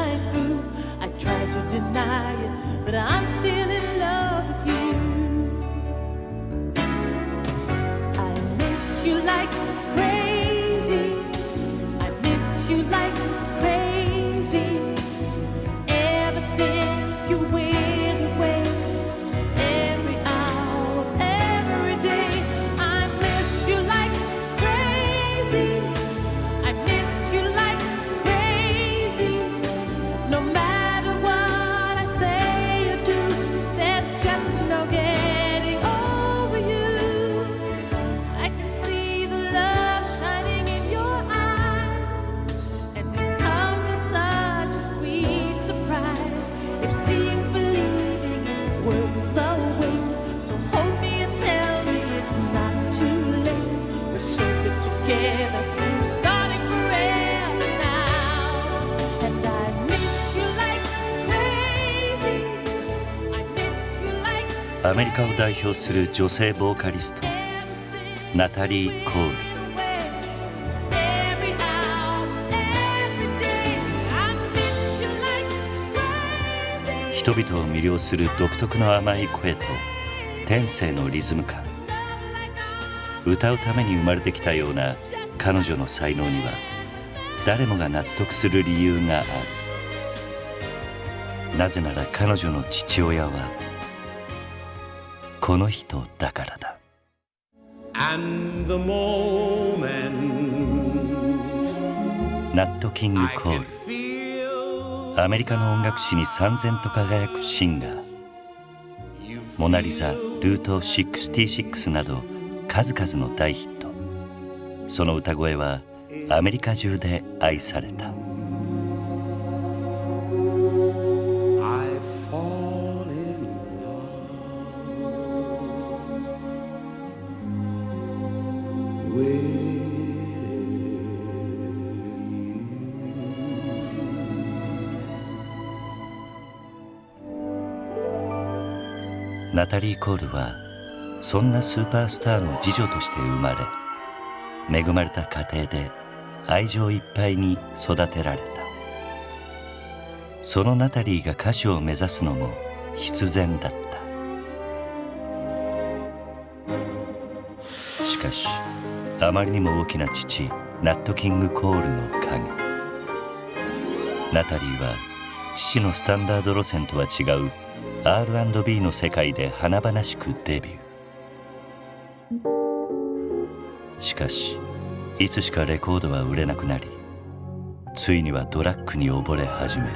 shine through. I try to deny it, but I'm still in love with you. I miss you like crazy. I miss you like crazy. Ever since you went away, every hour of every day, I miss you like crazy. I miss you like crazy. No matter what I say or do, there's just no getting over you. I can see the love shining in your eyes, and it comes as such a sweet surprise. If seeing's believing, it's worth the wait. So hold me and tell me it's not too late. We're so good together, we're starting forever now. And I miss you like crazy. I miss you like アメリカを代表する女性ボーカリスト ever since ナタリー・コール。 every hour, every day. I miss you like crazy. 人々を魅了する独特の甘い声と天性のリズム感。歌うために生まれてきたような彼女の才能には誰もが納得する理由がある。なぜなら彼女の父親はこの人だからだ。 And the moment ナット・キング・コール。 feel アメリカの音楽史に燦然と輝くシンガー。モナリザ、ルート66など数々の大ヒット。その歌声はアメリカ中で愛された。 I fall in love with ナタリー・コールはそんなスーパースターの次女として生まれ、恵まれた家庭で愛情いっぱいに育てられた。そのナタリーが歌手を目指すのも必然だった。しかしあまりにも大きな父ナット・キング・コールの影。ナタリーは父のスタンダード路線とは違う R&B の世界で華々しくデビュー。しかしいつしかレコードは売れなくなり、ついにはドラッグに溺れ始める。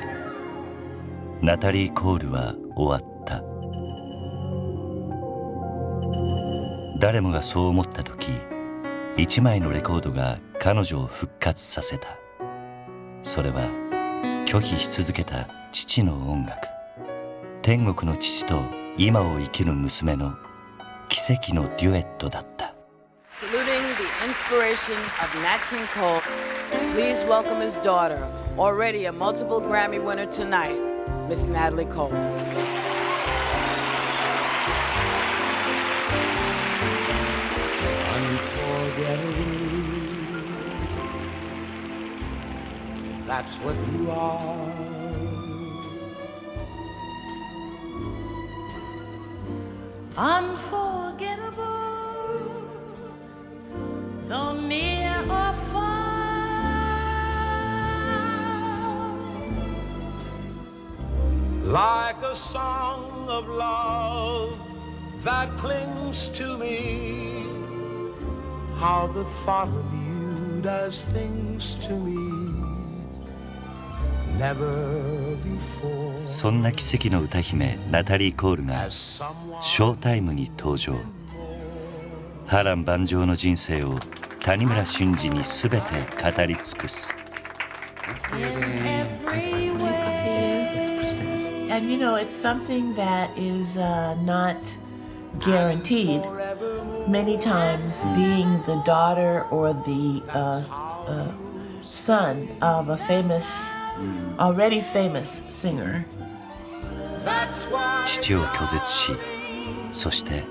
ナタリー・コールは終わった。誰もがそう思った時、一枚のレコードが彼女を復活させた。それは拒否し続けた父の音楽。天国の父と今を生きる娘の奇跡のデュエットだった。 Saluting the inspiration of Nat King Cole, please welcome his daughter, already a multiple Grammy winner tonight, Miss Natalie Cole. Unforgettable. That's what you are. Unforgettable, though near or far. Like a song of love that clings to me. How the thought of you does things to me. Never before. そんな奇跡の歌姫ナタリー・コールがショータイムに登場。波乱万丈の人生を谷村新司に全て語り尽くす。 And you know, it's something that is not guaranteed. Many times, being the daughter or the son of a already famous singer. 父を拒絶し、そして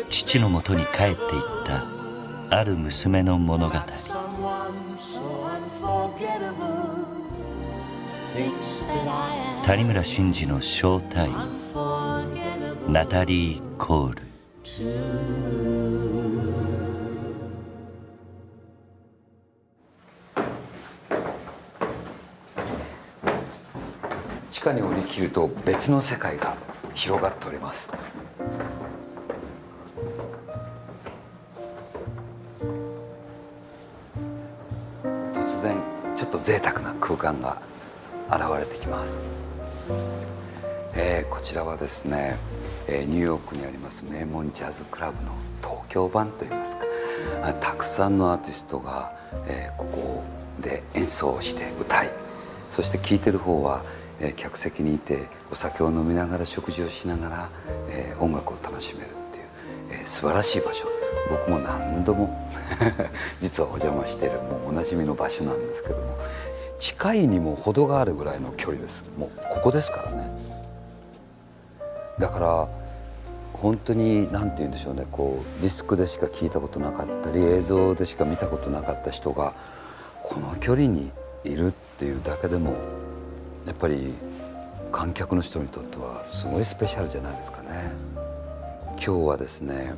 父のもとに帰っていったある娘の物語。谷村新司のショータイム、ナタリー・コール。地下に降りきると別の世界が広がっております。突然ちょっと贅沢な空間が現れてきます。こちらはですね、ニューヨークにあります名門ジャズクラブの東京版といいますか、たくさんのアーティストが、ここで演奏して歌い、そして聴いてる方は客席にいてお酒を飲みながら食事をしながら、音楽を楽しめるっていう、素晴らしい場所。僕も何度も実はお邪魔しているもうおなじみの場所なんですけども、近いにも程があるぐらいの距離です。もうここですからね。だから本当に何て言うんでしょうね、こうディスクでしか聞いたことなかったり映像でしか見たことなかった人がこの距離にいるっていうだけでもやっぱり観客の人にとってはすごいスペシャルじゃないですかね。今日はですね、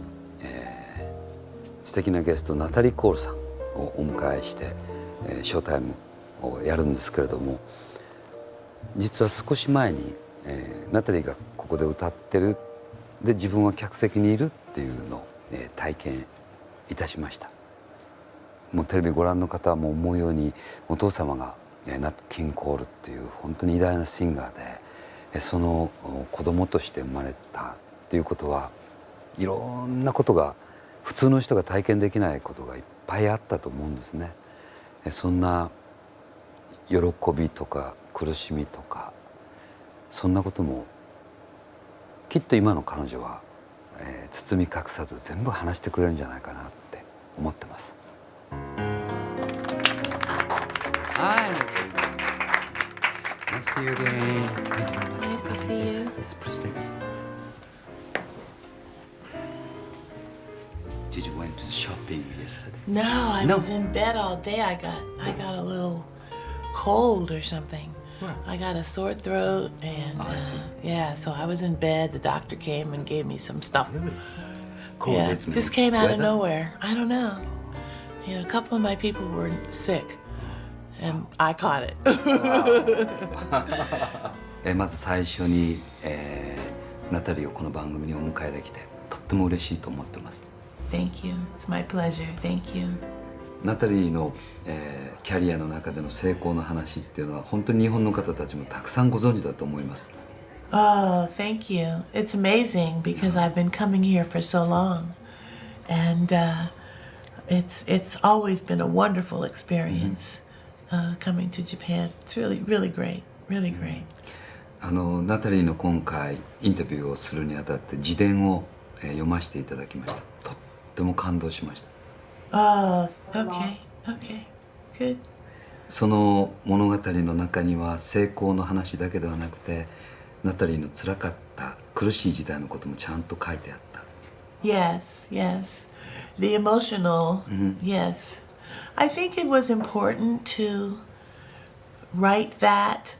素敵なゲストナタリー・コールさんをお迎えして、ショータイムをやるんですけれども、実は少し前に、ナタリーがここで歌ってるで自分は客席にいるっていうのを、体験いたしました。もうテレビご覧の方はもう思うようにお父様がナット・キング・コールっていう本当に偉大なシンガーで、その子供として生まれたっていうことはいろんなことが普通の人が体験できないことがいっぱいあったと思うんですね。そんな喜びとか苦しみとかそんなこともきっと今の彼女は、包み隠さず全部話してくれるんじゃないかなって思ってます。はい。Nice to see you again. Nice to see you. It's prestigious. Did you went to the shopping yesterday? No, I No. was in bed all day. I got a little cold or something. I got a sore throat and yeah, so I was in bed. The doctor came and gave me some stuff. Really? Cold, Yeah, it's just came out of weather? nowhere. I don't know. You know, a couple of my people were sick, and I caught it. まず最初に、ナタリーをこの番組にお迎えできてとっても嬉しいと思ってます。Thank you. It's my pleasure. Thank you. ナタリーの、キャリアの中での成功の話っていうのは本当に日本の方たちもたくさんご存知だと思います。Oh, thank you. It's amazing because I've been coming here for so long, and it's always been a wonderful experience coming to Japan. It's really great, really great. ナタリーの今回インタビューをするにあたって自伝を、読ませていただきました。とっても感動しました。Oh, okay, good. その物語の中には成功の話だけではなくてナタリーの辛かった苦しい時代のこともちゃんと書いてあった。 Yes. The emotional, yes. I think it was important to write that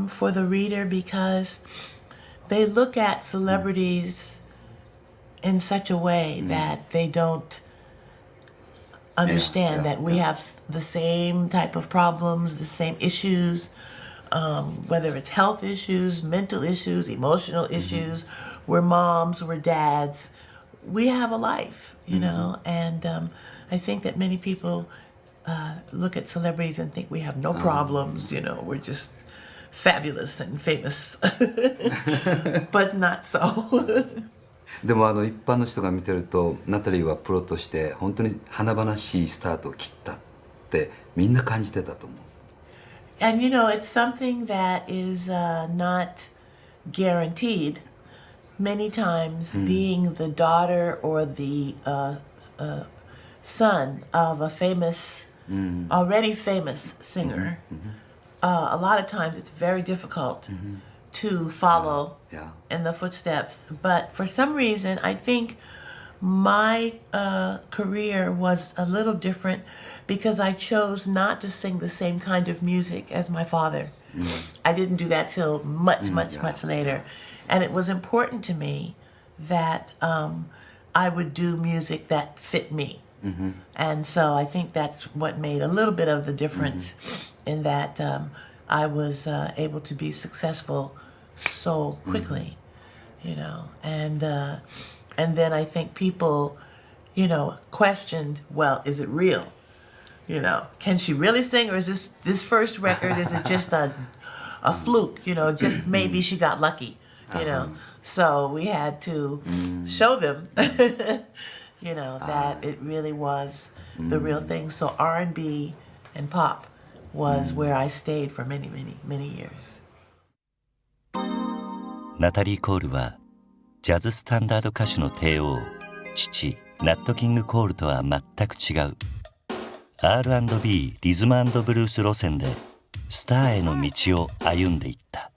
for the reader because they look at celebrities in such a way that they don't understand that we have the same type of problems, the same issues, whether it's health issues, mental issues, emotional issues. We're moms, we're dads. We have a life, you know, and I think that many people look at celebrities and think we have no problems, you know, we're just fabulous and famous, but not so. でも一般の人が見てるとナタリーはプロとして本当に華々しいスタートを切ったってみんな感じてたと思う。 And you know, it's something that is not guaranteed. Many times, being the daughter or the son of a famous, already famous singer, a lot of times it's very difficult to follow in the footsteps. But for some reason, I think my career was a little different because I chose not to sing the same kind of music as my father. I didn't do that till much later. And it was important to me that I would do music that fit me. And so I think that's what made a little bit of the difference in that I was able to be successful so quickly, you know. And then I think people, you know, questioned, well, is it real? You know, can she really sing, or is this first record, is it just a fluke, you know, just maybe she got lucky, you know? So we had to show them, you know, that it really was the real thing. So R&B and pop was where I stayed for many, many, many years. ナタリー・コールはジャズスタンダード歌手の帝王、父ナット・キング・コールとは全く違うR&B リズム&ブルース路線でスターへの道を歩んでいった。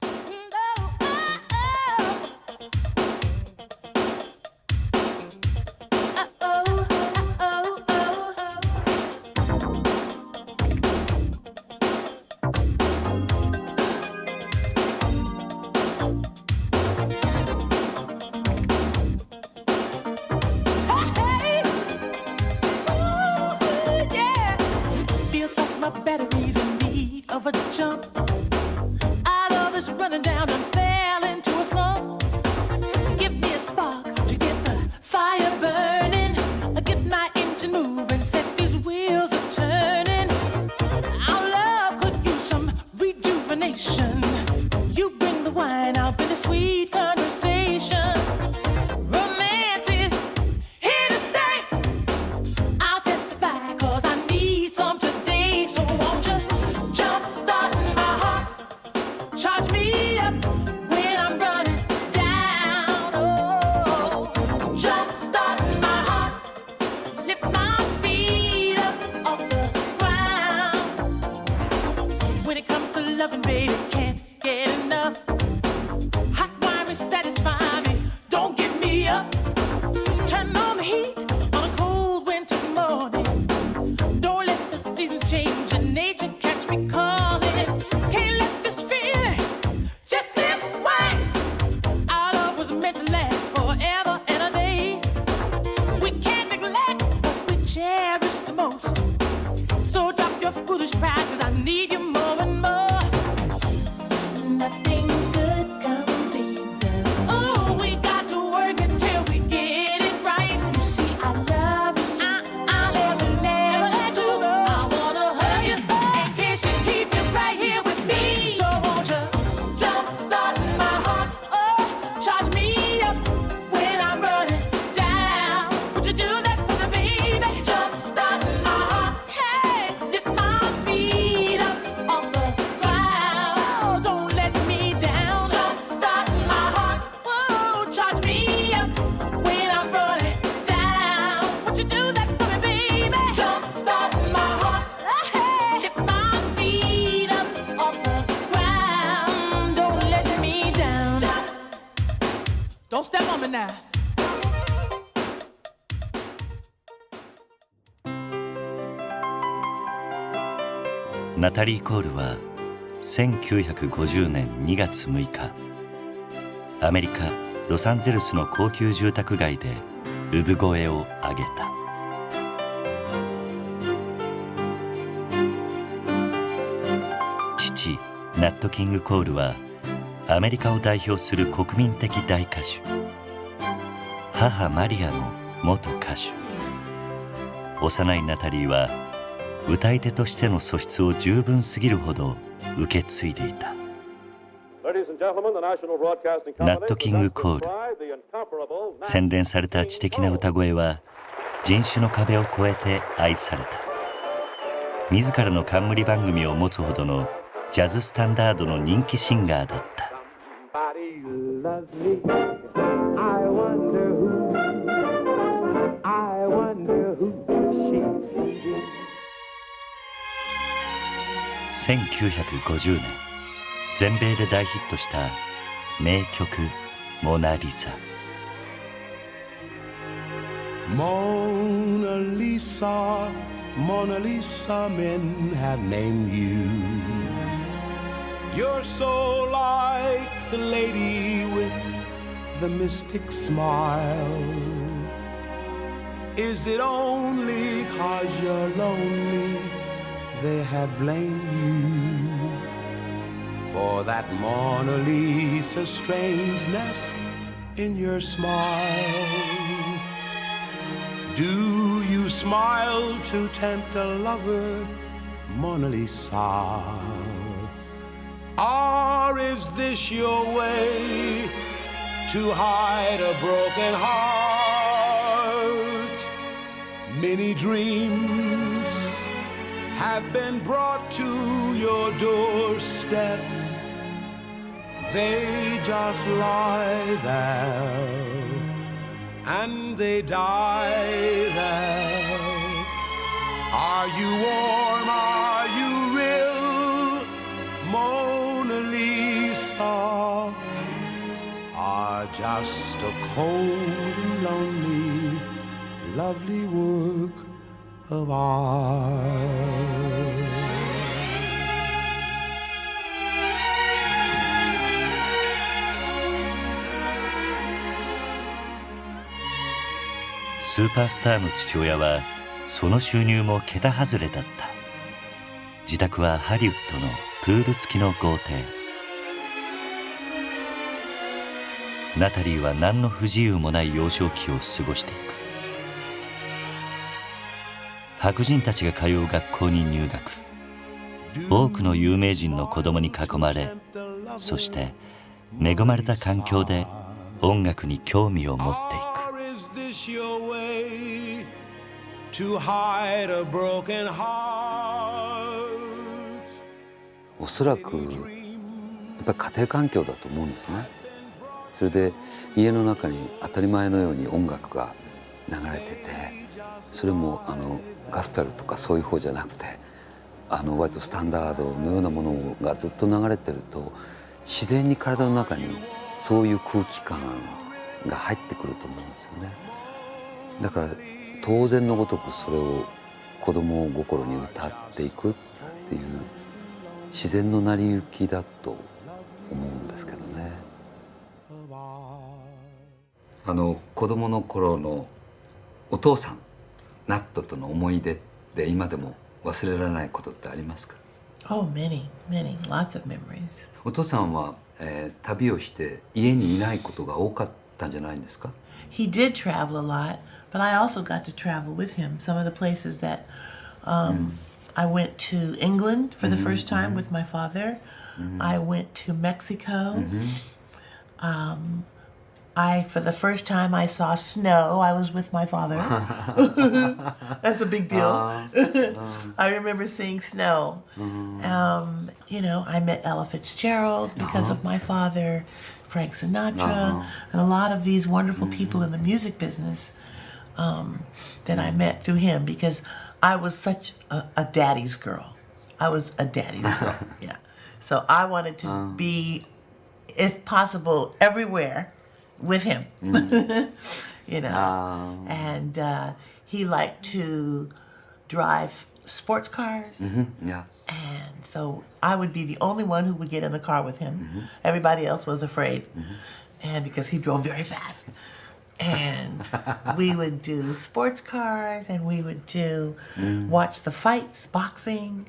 ナタリー・コールは1950年2月6日アメリカ・ロサンゼルスの高級住宅街で産声を上げた。父ナット・キング・コールはアメリカを代表する国民的大歌手、母マリアも元歌手。幼いナタリーは歌い手としての素質を十分すぎるほど受け継いでいた。ナット・キング・コール、洗練された知的な歌声は人種の壁を越えて愛された。自らの冠番組を持つほどのジャズスタンダードの人気シンガーだった。1950年、全米で大ヒットした名曲「モナ・リザ」。Mona Lisa, Mona Lisa, men have named you. You're so like the lady with the mystic smile. Is it only 'cause you're lonely they have blamed you for that Mona Lisa strangeness in your smile? Do you smile to tempt a lover, Mona Lisa? Or is this your way to hide a broken heart? Many dreams have been brought to your doorstep. They just lie there and they die there. Are you warm? Are you real, Mona Lisa? Are just a cold and lonely, lovely work of art.「スーパースターの父親はその収入も桁外れだった。自宅はハリウッドのプール付きの豪邸。ナタリーは何の不自由もない幼少期を過ごしていく。白人たちが通う学校に入学。多くの有名人の子供に囲まれ、そして恵まれた環境で音楽に興味を持っていく。おそらくやっぱり家庭環境だと思うんですね。それで家の中に当たり前のように音楽が流れてて、それもガスペルとかそういう方じゃなくて割とスタンダードのようなものがずっと流れてると、自然に体の中にそういう空気感が入ってくると思うんですよね。だから当然のごとくそれを子供心に歌っていくっていう自然の成り行きだと思うんですけどね。子供の頃のお父さんナットとの思い出って今でも忘れられないことってありますか？ Oh, many, lots of memories. お父さんは、旅をして家にいないことが多かったんじゃないんですか？ He did travel a lot, but I also got to travel with him. Some of the places that I went to England for the first time with my father. I went to Mexico. For the first time I saw snow, I was with my father. That's a big deal. I remember seeing snow. I met Ella Fitzgerald because of my father, Frank Sinatra, and a lot of these wonderful people in the music business that I met through him because I was such a daddy's girl. I was a daddy's girl, yeah. So I wanted to be, if possible, everywhere with him, and he liked to drive sports cars, yeah. and so I would be the only one who would get in the car with him. Everybody else was afraid, and because he drove very fast, and we would do sports cars, and we would watch the fights, boxing,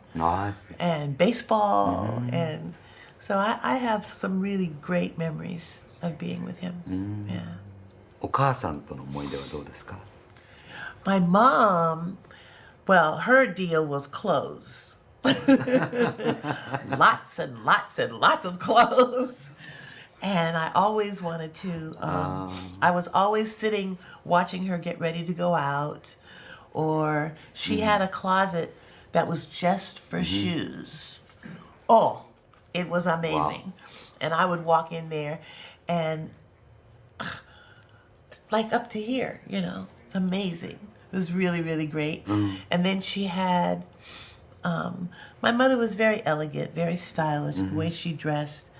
and baseball, and so I have some really great memories of being with him. Yeah. お母さんとの思い出はどうですか？ My mom, well, her deal was clothes. Lots and lots and lots of clothes. And I always wanted to, I was always sitting watching her get ready to go out. Or she had a closet that was just for shoes. Oh, it was amazing. Wow. And I would walk in there and like up to here, it's amazing. It was really, really great. And then she had, my mother was very elegant, very stylish, the way she dressed.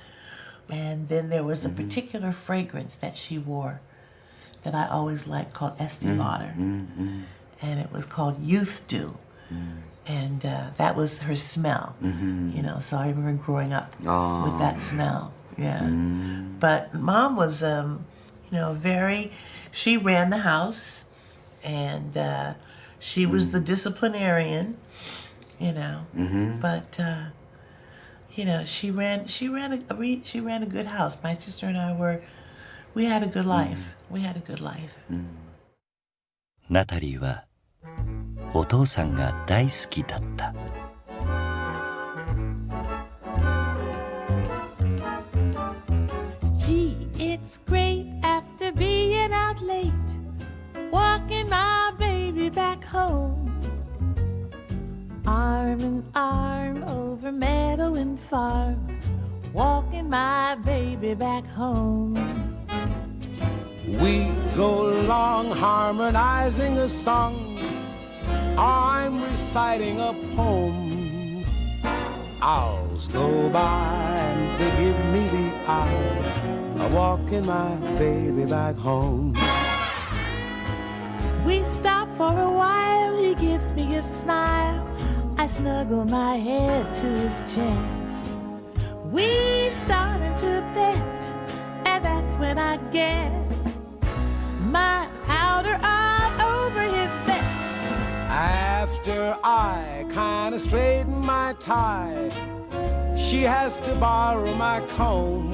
And then there was a particular fragrance that she wore that I always liked called Estee Lauder. And it was called Youth Dew. And that was her smell, you know, so I remember growing up with that smell, yeah. But Mom was, you know, she ran the house, and she was the disciplinarian, you know, but, you know, she ran a good house. My sister and I we had a good life. We had a good life. ナタリーはお父さんが大好きだった。Gee, it's great after being out late, walking my baby back home. Arm in arm over meadow and farm, walking my baby back home. We go along harmonizing a song. I'm reciting a poem. Hours go by and they give me the eye, walking my baby back home. We stop for a while, he gives me a smile. I snuggle my head to his chest. We started to bet, and that's when I get my powder on over his vest. After I kinda straighten my tie, she has to borrow my comb.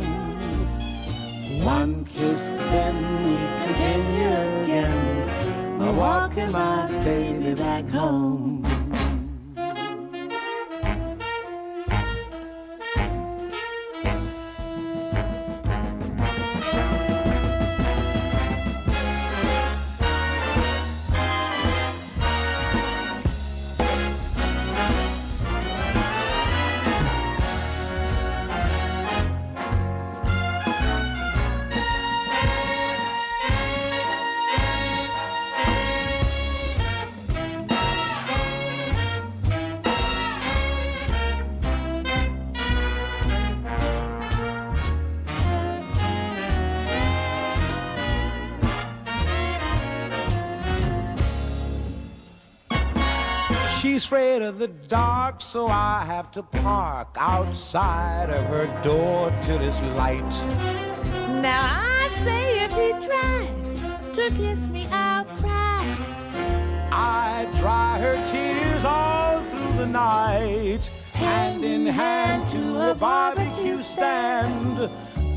One kiss, then we continue again, walking my baby back home. She's afraid of the dark, so I have to park outside of her door till it's light. Now I say if he tries to kiss me, I'll cry. I dry her tears all through the night, hand in hand to a barbecue stand.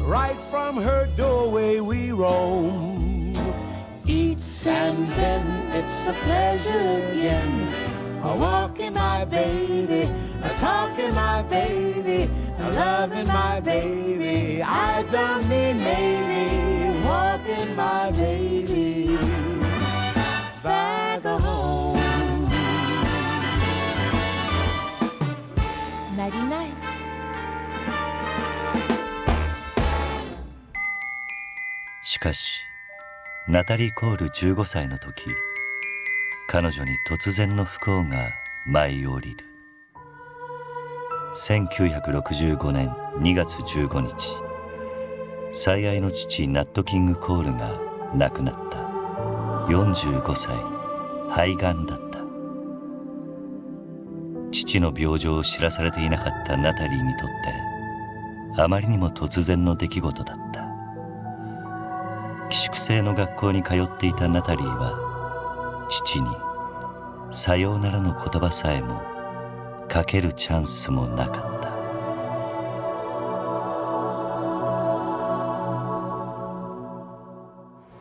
Right from her doorway we roam. Eats and then it's a pleasure again. Walking my baby, talking my baby, loving my baby. I don't mean maybe, walking my baby back home. Nighty night. しかしナタリー・コール15歳の時、彼女に突然の不幸が舞い降りる。1965年2月15日、最愛の父ナット・キング・コールが亡くなった。45歳、肺がんだった。父の病状を知らされていなかったナタリーにとってあまりにも突然の出来事だった。寄宿制の学校に通っていたナタリーは父にさようならの言葉さえもかけるチャンスもなかった。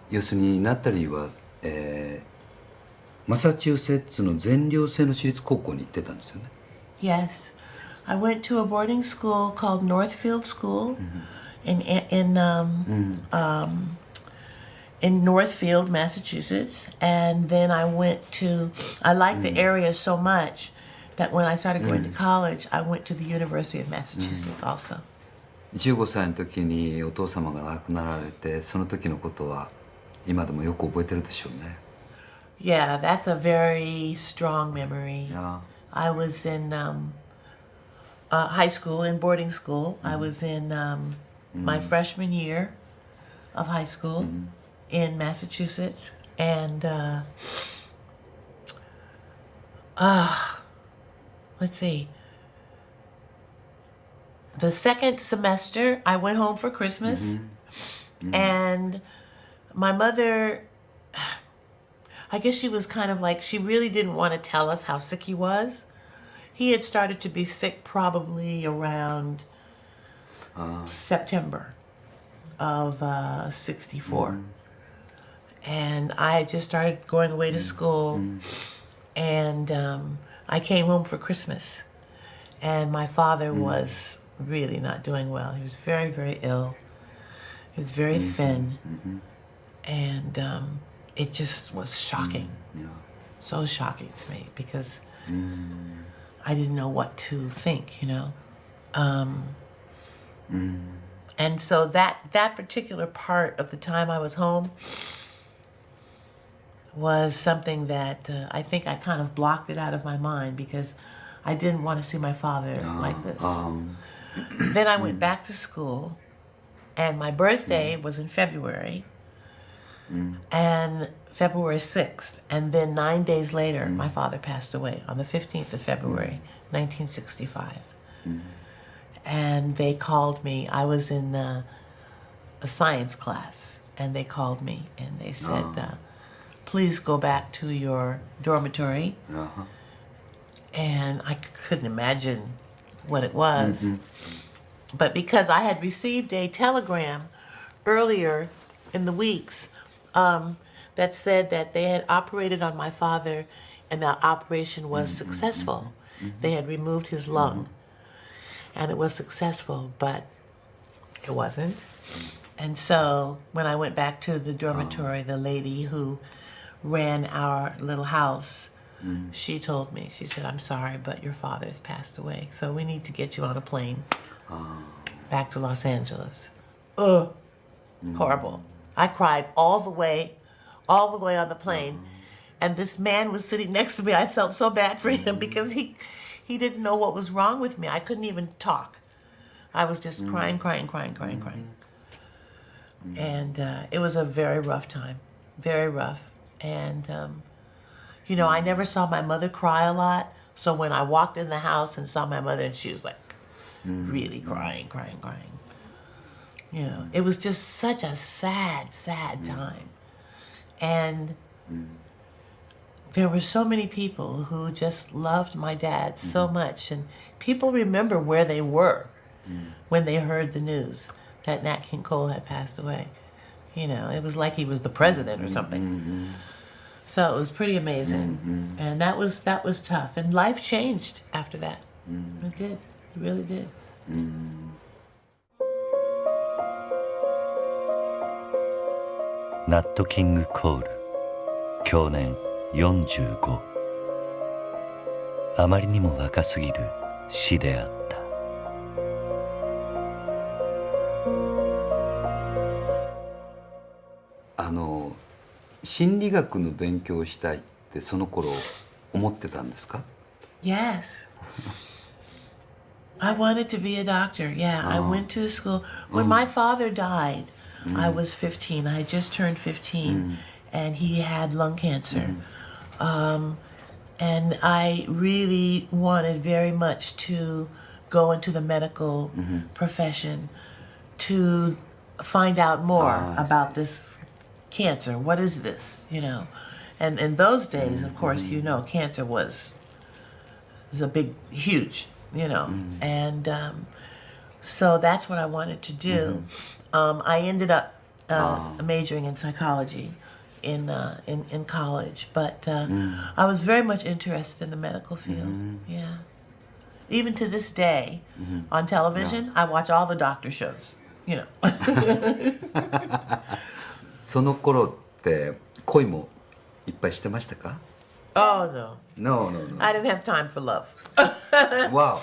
要するにナタリーは、マサチューセッツの全寮制の私立高校に行ってたんですよね。Yes, I went to a boarding school called Northfield School in Northfield, Massachusetts, and then I liked the area so much that when I started going to college, I went to the University of Massachusetts also. 15歳の時にお父様が亡くなられて、その時のことは今でもよく覚えてるでしょうね。Yeah, that's a very strong memory. Yeah. I was in high school, in boarding school. I was in my freshman year of high school in Massachusetts, and let's see. The second semester, I went home for Christmas, and my mother, I guess she was kind of like, she really didn't want to tell us how sick he was. He had started to be sick probably around September of 64. And I had just started going away to school, and I came home for Christmas. And my father was really not doing well. He was very, very ill. He was very thin. And it just was shocking. So shocking to me, because I didn't know what to think, you know. And so that particular part of the time I was home was something that I think I kind of blocked it out of my mind, because I didn't want to see my father like this. Then I went back to school, and my birthday was in February, and February 6th, and then 9 days later, my father passed away on the 15th of February, 1965. And they called me. I was in a science class, and they called me, and they said, please go back to your dormitory. And I couldn't imagine what it was. But because I had received a telegram earlier in the weeks that said that they had operated on my father, and that operation was successful. They had removed his lung, and it was successful, but it wasn't. And so when I went back to the dormitory, the lady who ran our little house, she told me, she said, I'm sorry, but your father's passed away, so we need to get you on a plane back to Los Angeles. Horrible. I cried all the way on the plane. And this man was sitting next to me. I felt so bad for him, because he didn't know what was wrong with me. I couldn't even talk. I was just crying. And it was a very rough time, very rough. And, you know, I never saw my mother cry a lot. So when I walked in the house and saw my mother, and she was like really crying. You know, it was just such a sad time. And there were so many people who just loved my dad so much. And people remember where they were when they heard the news that Nat King Cole had passed away. You know, it was like he was the president or something. So it was pretty amazing. And that was tough. And life changed after that. It did. It really did.ナット・キング・コール、享年45。あまりにも若すぎる死であった。心理学の勉強をしたいってその頃思ってたんですか？ Yes. I wanted to be a doctor. Yeah, I went to school. When my father died, I was 15. I had just turned 15, and he had lung cancer. And I really wanted very much to go into the medical profession to find out more about this cancer. What is this, you know? And in those days, of course, you know, cancer was a big, huge, you know. And so that's what I wanted to do. I ended up majoring in psychology in college, but I was very much interested in the medical field. Yeah. Even to this day, on television, I watch all the doctor shows, you know. その頃って恋もいっぱいしてましたか？ Oh, no. No. I didn't have time for love. Wow.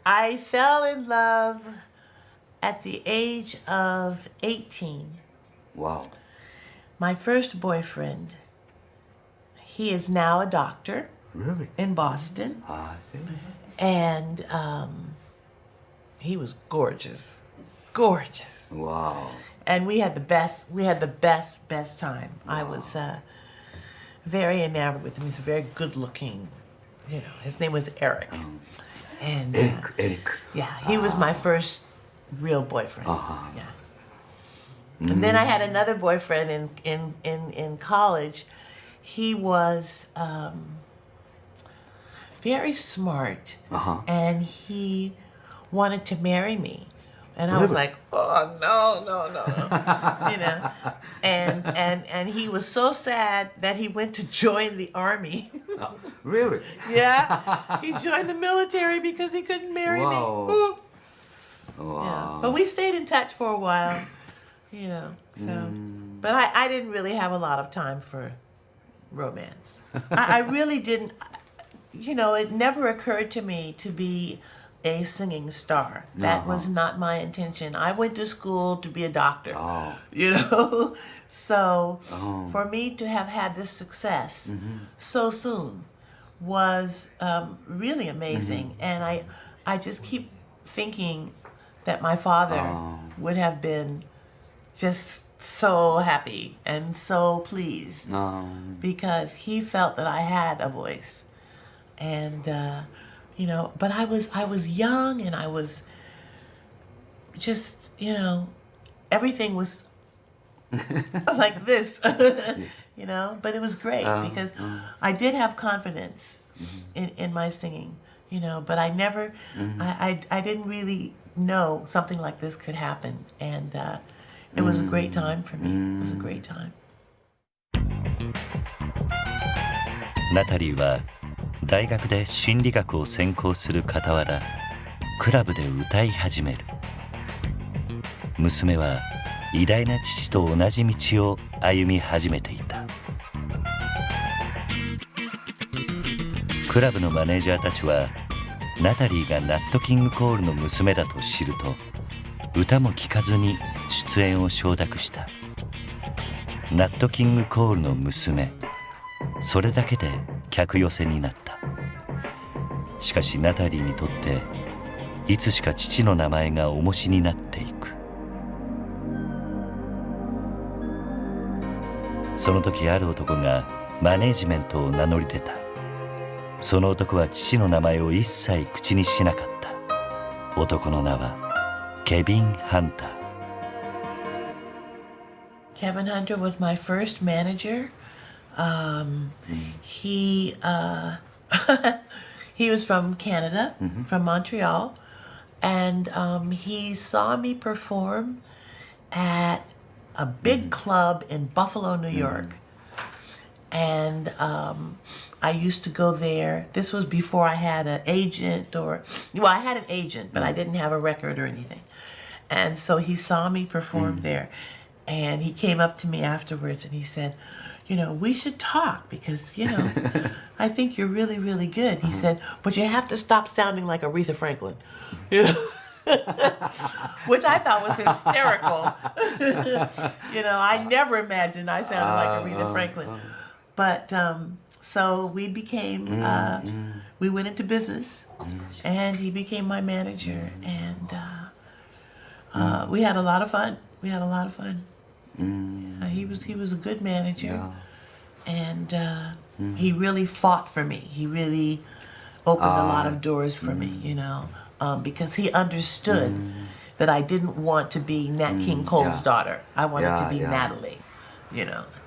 I fell in love at the age of 18. Wow. My first boyfriend, he is now a doctor Really? in Boston. I see. And he was gorgeous. Gorgeous. Wow. And we had the best time. I was very enamored with him. He's very good looking, his name was Eric. And エリック yeah, he was my first real boyfriend. Yeah. And then I had another boyfriend in college. He was very smart, and he wanted to marry me. And I was like, oh, no. And he was so sad that he went to join the army. Really? Yeah, he joined the military because he couldn't marry me. Ooh. Yeah. But we stayed in touch for a while, so. But I didn't really have a lot of time for romance. I really didn't, it never occurred to me to be a singing star. That was not my intention. I went to school to be a doctor, So for me to have had this success so soon was really amazing. And I just keep thinking that my father would have been just so happy and so pleased because he felt that I had a voice. And but I was young, and I was just, everything was like this, but it was great because I did have confidence in my singing, but I never, I didn't really know something like this could happen. And it was a great time for me. It was a great time. ナタリーは大学で心理学を専攻する傍らクラブで歌い始める。娘は偉大な父と同じ道を歩み始めていた。クラブのマネージャーたちはナタリーがナット・キング・コールの娘だと知ると歌も聴かずに出演を承諾した。ナット・キング・コールの娘、それだけで客寄せになった。しかしナタリーにとっていつしか父の名前が重しになっていく。その時ある男がマネージメントを名乗り出た。その男は父の名前を一切口にしなかった。男の名はケビン・ハンター。Kevin Hunter was my first manager. He he was from Canada, from Montreal, and he saw me perform at a big club in Buffalo, New York. And I used to go there. This was before I had an agent I had an agent, but I didn't have a record or anything. And so he saw me perform there. And he came up to me afterwards and he said, we should talk because, I think you're really, really good. He said, but you have to stop sounding like Aretha Franklin. Which I thought was hysterical. I never imagined I sounded like Aretha Franklin. But so we became, we went into business and he became my manager. And we had a lot of fun. He was a good manager, and he really fought for me. He really opened a lot of doors for me, because he understood that I didn't want to be Nat King Cole's daughter. I wanted to be Natalie,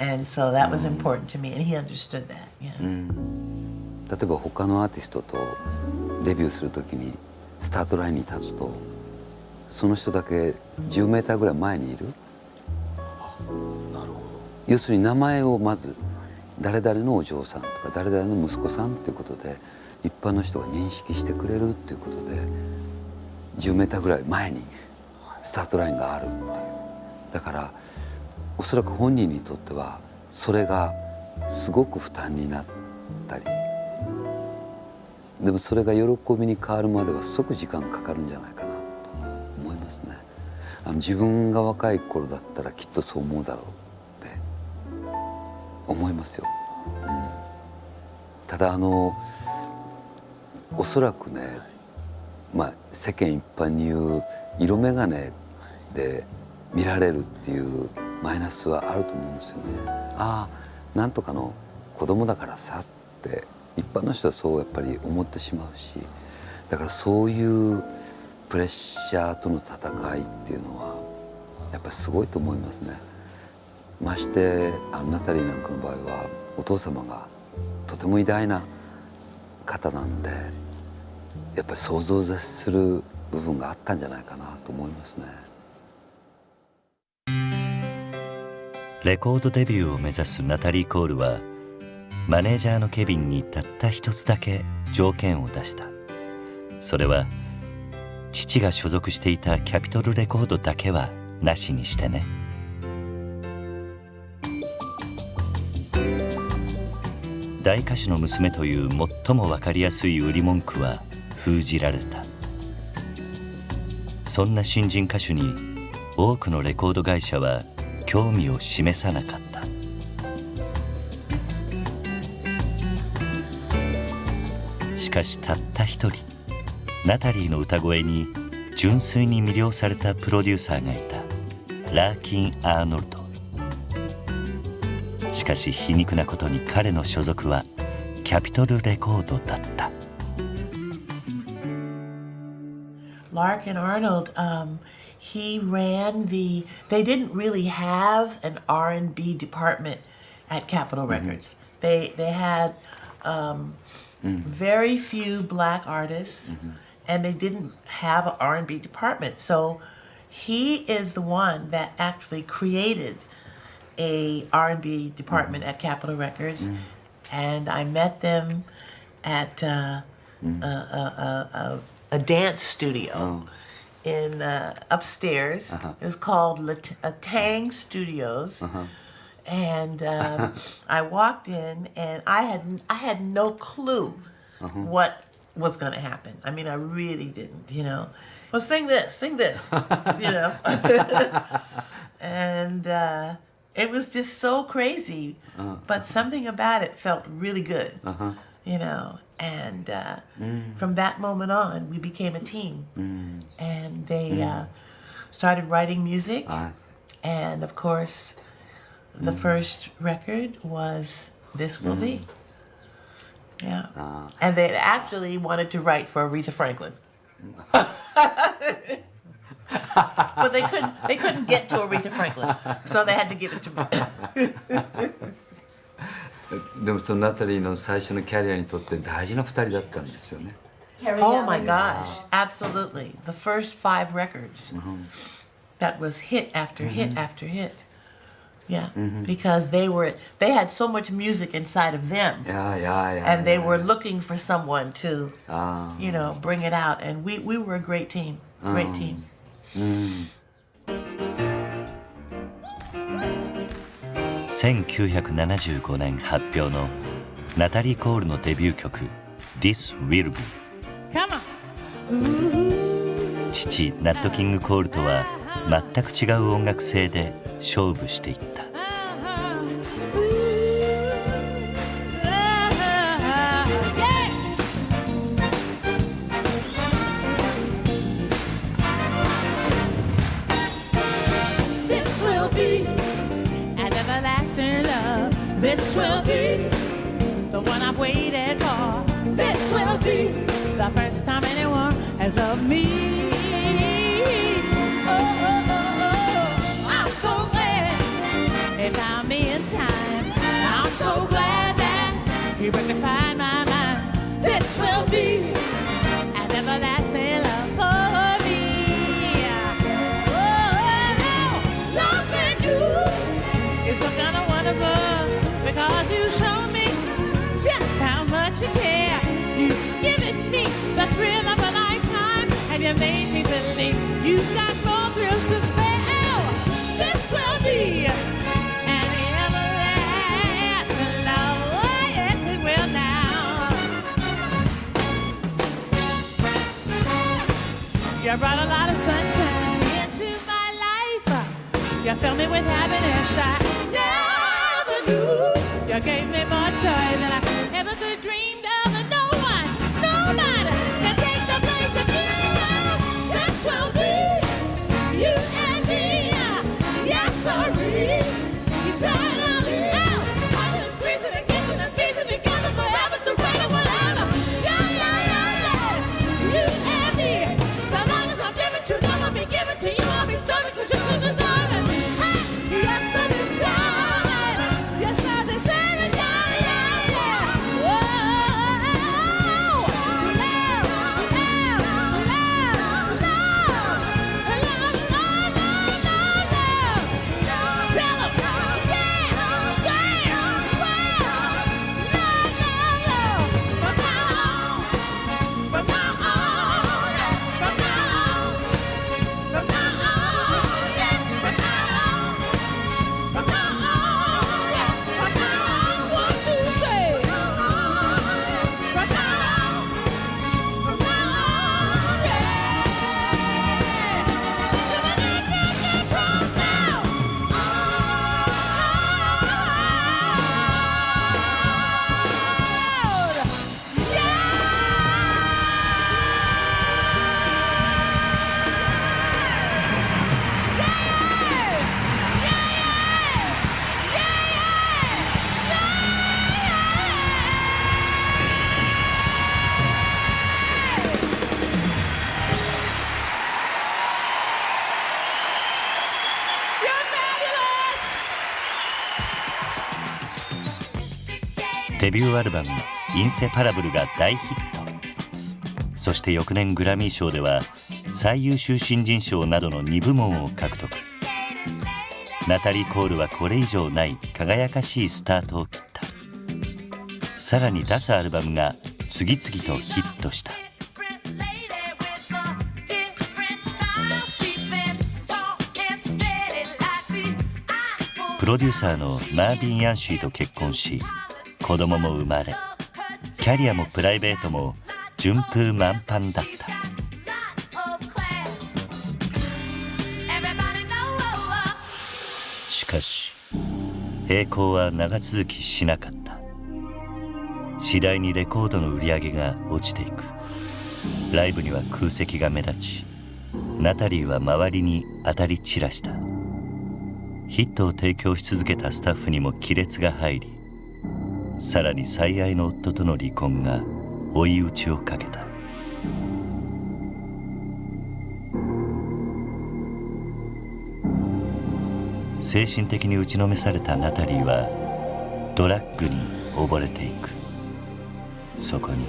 and so that was important to me, and he understood that. 例えば他のアーティストとデビューするときにスタートラインに立つとその人だけ10メーターぐらい前にいる。要するに名前をまず誰々のお嬢さんとか誰々の息子さんっていうことで一般の人が認識してくれるっていうことで10メーターぐらい前にスタートラインがあるっていう。だからおそらく本人にとってはそれがすごく負担になったり、でもそれが喜びに変わるまではすごく時間かかるんじゃないかなと思いますね。自分が若い頃だったらきっとそう思うだろうって思いますよ。ただおそらくね、世間一般に言う色眼鏡で見られるっていうマイナスはあると思うんですよね。なんとかの子供だからさって一般の人はそうやっぱり思ってしまうし、だからそういうプレッシャーとの戦いっていうのはやっぱりすごいと思いますね。ましてナタリーなんかの場合はお父様がとても偉大な方なんで、やっぱり想像を絶する部分があったんじゃないかなと思いますね。レコードデビューを目指すナタリー・コールはマネージャーのケビンにたった一つだけ条件を出した。それは父が所属していたキャピトルレコードだけはなしにしてね。大歌手の娘という最も分かりやすい売り文句は封じられた。そんな新人歌手に多くのレコード会社は興味を示さなかった。しかしたった一人、ナタリーの歌声に純粋に魅了されたプロデューサーがいた。ラーキン・アーノルド。しかし皮肉なことに彼の所属はキャピトルレコードだった。Larkin Arnold, he ran they didn't really have an R&B department at Capitol Records. They had very few black artists, and they didn't have an R&B department. So he is the one that actually created a R&B department at Capitol Records, and I met them at a dance studio in upstairs. It was called Tang Studios. And I walked in, and I had no clue what was going to happen. I mean, I really didn't, you know. Well, sing this, you know. And it was just so crazy, but something about it felt really good, you know. And from that moment on, we became a team. And they started writing music. And of course, the first record was This Will Be. Yeah. And they actually wanted to write for Aretha Franklin. But they couldn't get to Aretha Franklin, so they had to give it to me. でもそのナタリーの最初のキャリアにとって大事な2人だったんですよね。Oh my gosh, absolutely. The first 5 records that was hit after hit after hit. Yeah, because they had so much music inside of them. And they were looking for someone to, you know, bring it out. And we were a great team. Great team. 1975年発表のナタリー・コールのデビュー曲 This Will Be。 父ナット・キング・コールとは全く違う音楽性で勝負していった。This will be the one I've waited for. This will be the first time anyone has loved me. I'm so glad he found me in time. I'm so glad that he rectified my mind. This will be an everlasting love for me. Loving you is some kind of wonderful.Because you showed me just how much you care. You've given me the thrill of a lifetime, and you made me believe you've got more thrills to spare. This will be an everlasting love. Oh, yes, it will now. You brought a lot of sunshine into my life. You filled me with happiness. You gave me more joy than I ever could dream of. And nobody can take the place of you. This will be you and me. Yes, sorry. Eternally. I'm gonna squeeze it and kiss it and piece it together forever. The right away. デビューアルバム「インセパラブル」が大ヒット。そして翌年グラミー賞では最優秀新人賞などの2部門を獲得。ナタリー・コールはこれ以上ない輝かしいスタートを切った。さらに出すアルバムが次々とヒットした。プロデューサーのマービン・ヤンシーと結婚し、子供も生まれ、キャリアもプライベートも順風満帆だった。しかし栄光は長続きしなかった。次第にレコードの売り上げが落ちていく。ライブには空席が目立ち、ナタリーは周りに当たり散らした。ヒットを提供し続けたスタッフにも亀裂が入り、さらに最愛の夫との離婚が追い打ちをかけた。精神的に打ちのめされたナタリーはドラッグに溺れていく。そこに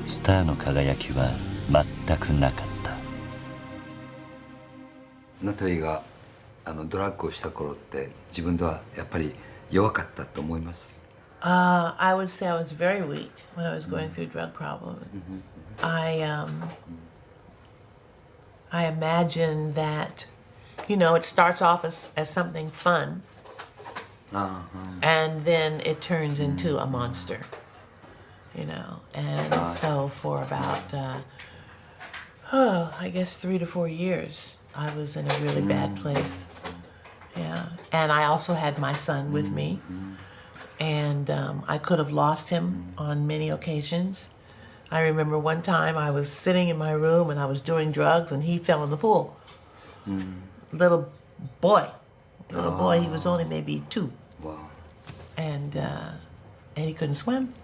スターの輝きは全くなかった。ナタリーがドラッグをした頃って自分ではやっぱり弱かったと思います。I would say I was very weak when I was going through drug problems. I imagine that, you know, it starts off as something fun, and then it turns into a monster, you know. And so for about, I guess 3 to 4 years, I was in a really bad place. Yeah, and I also had my son with me. And I could have lost him on many occasions. I remember one time I was sitting in my room and I was doing drugs and he fell in the pool. Little boy, he was only maybe 2. Wow. And he couldn't swim.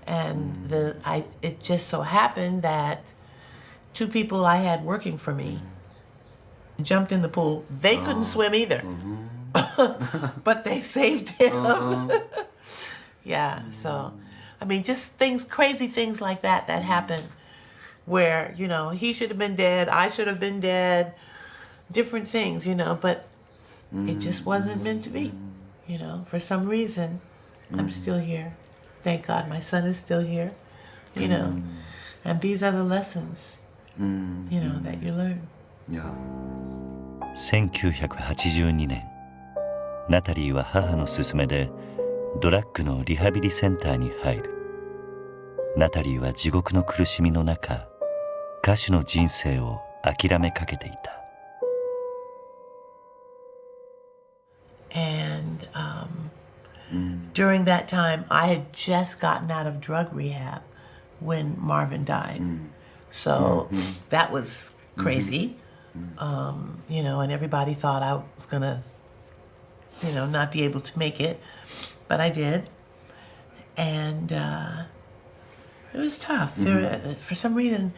And it just so happened that 2 people I had working for me jumped in the pool. They couldn't swim either. But they saved him. Yeah, so, I mean, just crazy things like that happen where, you know, he should have been dead, I should have been dead, different things, you know, but it just wasn't meant to be, you know. For some reason, I'm still here. Thank God my son is still here, you know. And these are the lessons, you know, that you learn. Yeah. 1982年、ナタリーは母の勧めでドラッグのリハビリセンターに入る。ナタリーは地獄の苦しみの中、歌手の人生を諦めかけていた。And during that time, I had just gotten out of drug rehab when Marvin died. So that was crazy. You know, and everybody thought I was gonna, you know, not be able to make it, but I did. And it was tough. For some reason,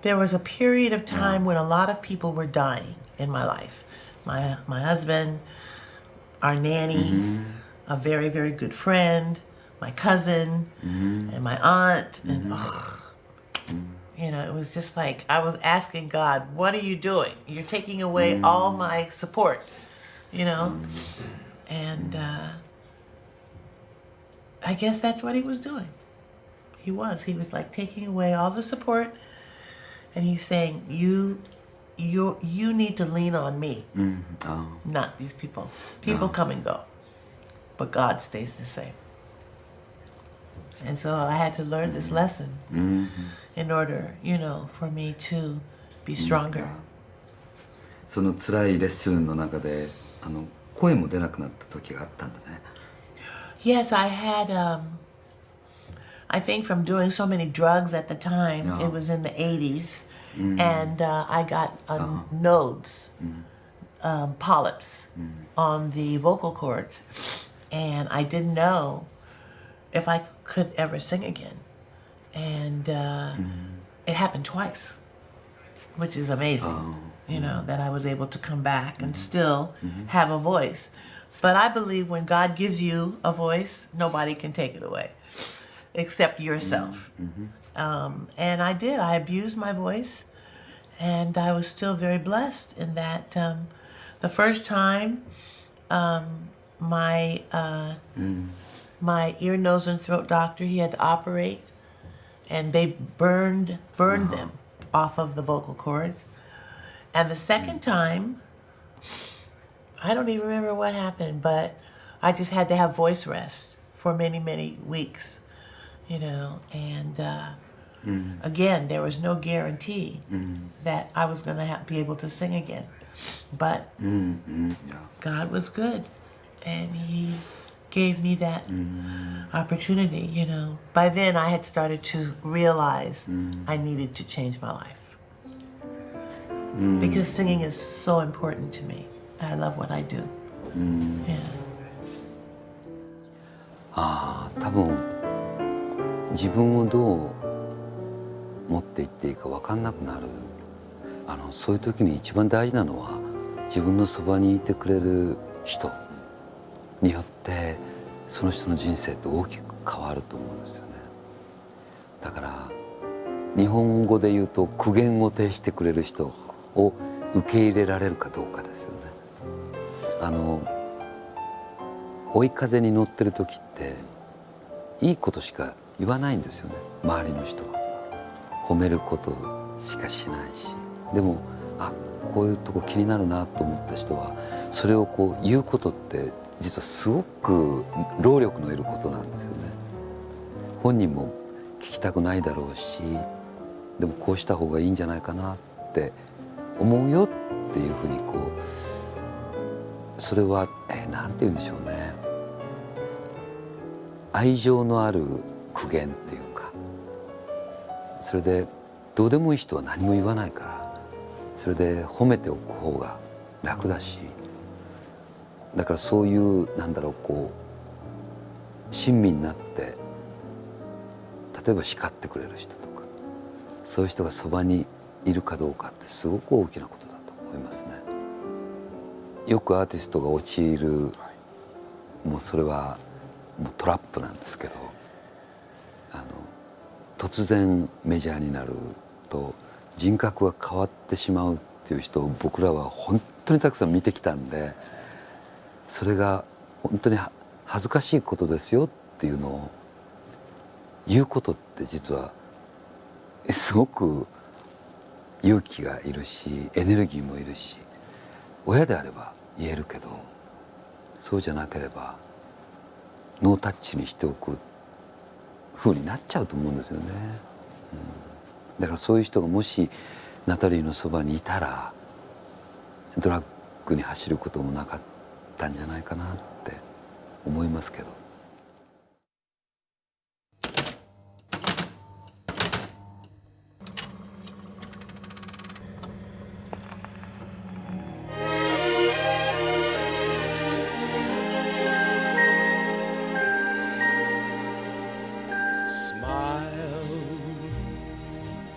there was a period of time when a lot of people were dying in my life. My husband, our nanny, a very, very good friend, my cousin, and my aunt, and you know, it was just like I was asking God, what are you doing? You're taking away all my support, you know? And I guess that's what he was doing. He was like taking away all the support, and he's saying, you need to lean on me, not these people. People come and go, but God stays the same. And so I had to learn this lesson in order, you know, for me to be stronger. その辛いレッスンの中で声も出なくなった時があったんだね。Yes, I had, I think from doing so many drugs at the time, it was in the 80s, and I got nodes, polyps on the vocal cords, and I didn't know if I could ever sing again. And it happened twice, which is amazing, you know, that I was able to come back and still have a voice. But I believe when God gives you a voice, nobody can take it away. accept yourself. And I did. I abused my voice, and I was still very blessed in that the first time my ear, nose, and throat doctor, he had to operate, and they burned them off of the vocal cords. And the second time, I don't even remember what happened, but I just had to have voice rest for many, many weeks, you know. And again, there was no guarantee that I was going to be able to sing again. But God was good, and He gave me that opportunity, you know. By then, I had started to realize I needed to change my life. Because singing is so important to me. I love what I do. Yeah. 多分自分をどう持っていっていいか分かんなくなるそういう時に一番大事なのは自分のそばにいてくれる人によってその人の人生って大きく変わると思うんですよね。だから日本語で言うと苦言を呈してくれる人を受け入れられるかどうかですよね。追い風に乗ってる時っていいことしか言わないんですよね、周りの人は。褒めることしかしないし、でもこういうとこ気になるなと思った人はそれをこう言うことって実はすごく労力のいることなんですよね。本人も聞きたくないだろうし、でもこうした方がいいんじゃないかなって思うよっていうふうにこうそれはなんて言うんでしょうね、愛情のある苦言っていうか、それでどうでもいい人は何も言わないからそれで褒めておく方が楽だし、だからそういうこう親身になって例えば叱ってくれる人とかそういう人がそばにいるかどうかってすごく大きなことだと思いますね。よくアーティストが陥るもうそれはもうトラップなんですけど、突然メジャーになると人格が変わってしまうっていう人を僕らは本当にたくさん見てきたんで、それが本当に恥ずかしいことですよっていうのを言うことって実はすごく勇気がいるしエネルギーもいるし、親であれば言えるけどそうじゃなければノータッチにしておく風になっちゃうと思うんですよね。だからそういう人がもしナタリーのそばにいたらドラッグに走ることもなかったんじゃないかなって思いますけど。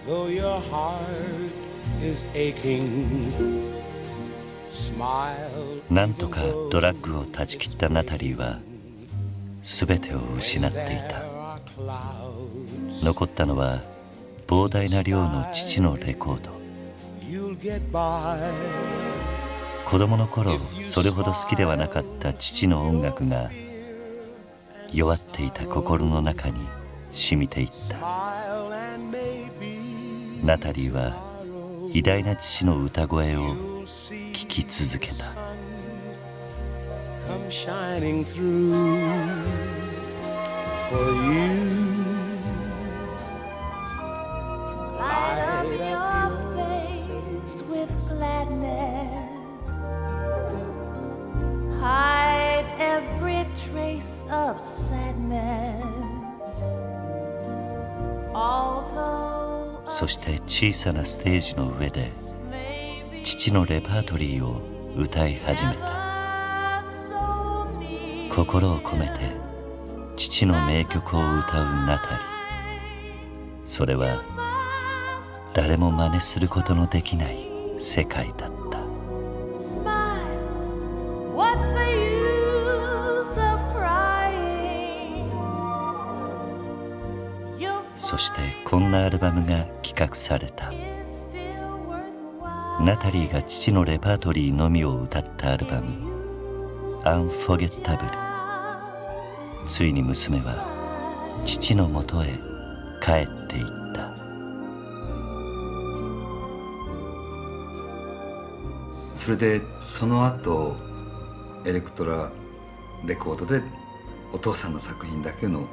Though your heart is aching, smile. なんとかドラッグを断ち切ったナタリーは全てを失っていた。残ったのは膨大な量の父のレコード。子供の頃それほど好きではなかった父の音楽が弱っていた心の中に染みていった。ナタリーは偉大な父の歌声を聴き続けた。Come shining through for you. Light up your face with gladness. Hide every trace of sadness. Although そして小さなステージの上で父のレパートリーを歌い始めた。心を込めて父の名曲を歌うナタリー。それは誰も真似することのできない世界だった。smile. What's the use of crying? そしてこんなアルバムが企画された。ナタリーが父のレパートリーのみを歌ったアルバム「Unfoegettable」。ついに娘は父のもとへ帰っていった。それでその後エレクトラレコードでお父さんの作品だけの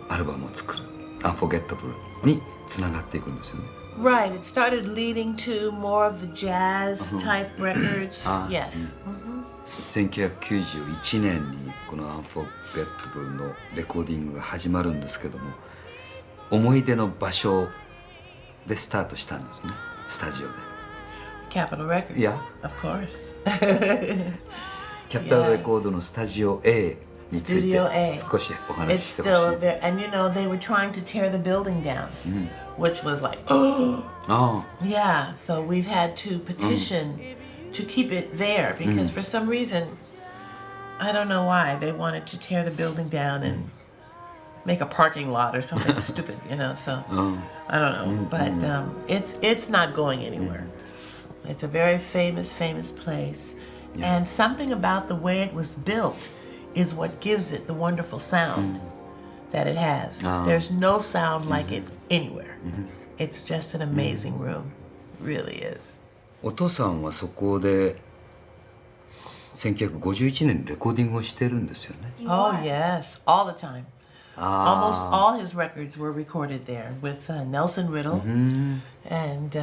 アルバムを作る「Unfoegettable」につながっていくんですよね。Right, it started leading to more of the jazz type records. Yes. 1991年にこの「Unfoegettable」のレコーディングが始まるんですけども、思い出の場所でスタートしたんですね、スタジオで。Capitol Records. Yeah. Of course. キャピタルレコードのスタジオ A について Studio A. 少しお話 It's ししてほしい。 still there, and you know they were trying to tear the building down, which was like, あ yeah. So we've had to petition to keep it there because for some reason, I don't know why they wanted to tear the building down and make a parking lot or something stupid, you know. So I don't know, but it's not going anywhere. It's a very famous place, and something about the way it was built is what gives it the wonderful sound that it has. There's no sound like it anywhere. It's just an amazing room, really is. お父さんはそこで1951年にレコーディングをしてるんですよね。Oh yes, all the time. Almost all his records were recorded there with Nelson Riddle, and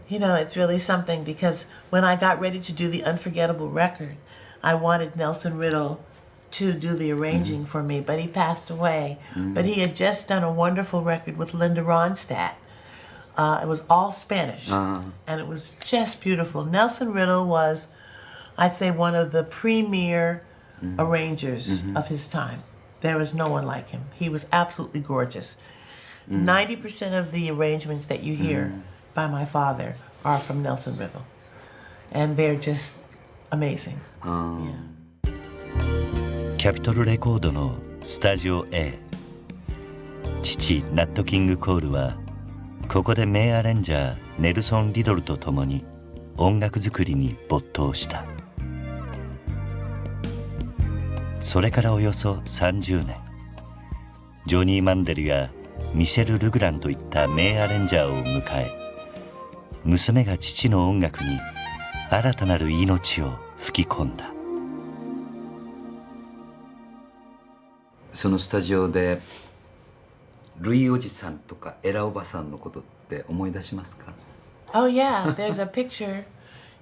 you know it's really something because when I got ready to do the Unforgettable record, I wanted Nelson Riddle to do the arranging for me, but he passed away. But he had just done a wonderful record with Linda Ronstadt. It was all Spanish, and it was just beautiful. Nelson Riddle was, I'd say, one of the premier arrangers of his time. There was no one like him. He was absolutely gorgeous. 90% of the arrangements that you hear by my father are from Nelson Riddle, and they're just amazing. Yeah. キャピトルレコードのスタジオ A。 父ナット・キング・コールはここで名アレンジャーネルソン・リドルと共に音楽作りに没頭した。それからおよそ30年、ジョニー・マンデルやミシェル・ルグランといった名アレンジャーを迎え、娘が父の音楽に新たなる命を吹き込んだ。そのスタジオでルイおじさんとかエラおばさんのことって思い出しますか？ Oh yeah, there's a picture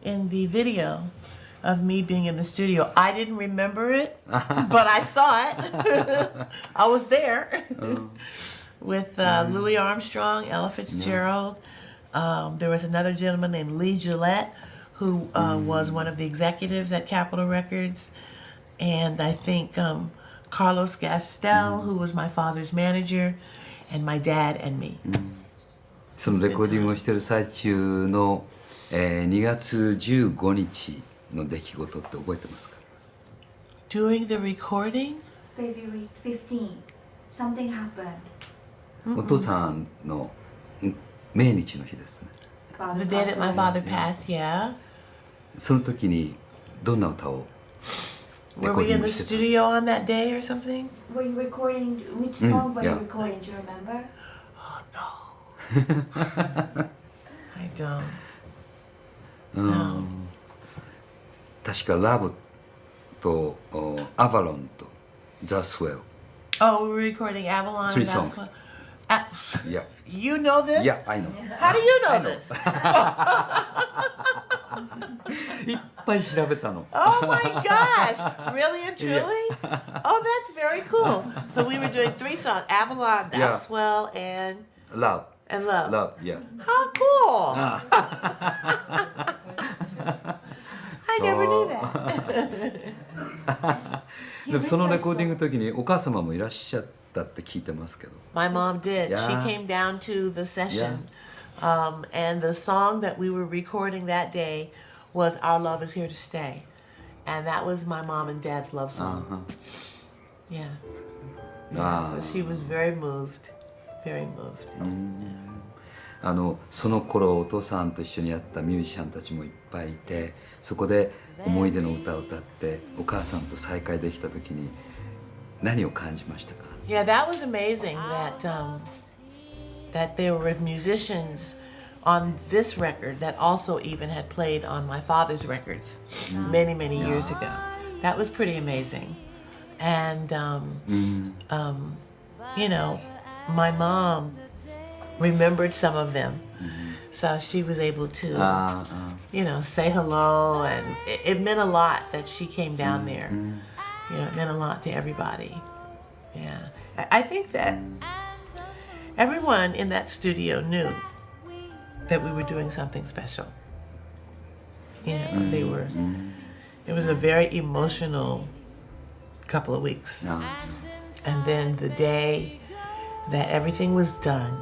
in the video of me being in the studio. I didn't remember it, but I saw it. I was there with Louis Armstrong, Ella Fitzgerald. There was another gentleman named Lee Gillette who was one of the executives at Capitol Records. And I think Carlos Gastel, who was my father's manager, and my dad and me. そのレコーディングをしている最中の、2月15日の出来事って覚えてますか？ During the recording? February 15th, something happened. お父さんの命日の日ですね。 The day that my father passed, yeah. その時にどんな歌をレ Were コー we ディン in グ the してた？ studio on that day or something? Were you recording? Which song were yeah. you recording? Do you remember? Oh, no. I don't. No. 確かラブとアバロンとザ・スウェル。 Oh, we were recording Avalon. Three that's songs. what- Yeah. You know this? Yeah, I know. How do you know this? いっぱい調べたの。 Oh my gosh! Really and truly? Oh, that's very cool. So we were doing 3 songs: Avalon, Yeah. Swell, and Love. Love. Love, yes. How cool! I never knew that. でもそのレコーディングの時にお母様もいらっしゃったって聞いてますけど。 My mom did. Yeah. She came down to the session. And the song that we were recording that day was Our Love Is Here to Stay. And that was my mom and dad's love song. Yeah. So she was very moved. very moved. その頃お父さんと一緒にやったミュージシャンたちもいっぱいいて、そこで思い出の歌を歌ってお母さんと再会できた時に何を感じましたか？ Yeah, that was amazing that there were musicians on this record that also even had played on my father's records many years ago. That was pretty amazing. And you know, my mom remembered some of them, so she was able to you know, say hello, and it meant a lot that she came down there. You know, it meant a lot to everybody. Yeah, I think that everyone in that studio knew that we were doing something special. You know, they were. It was a very emotional couple of weeks. And then the day that everything was done,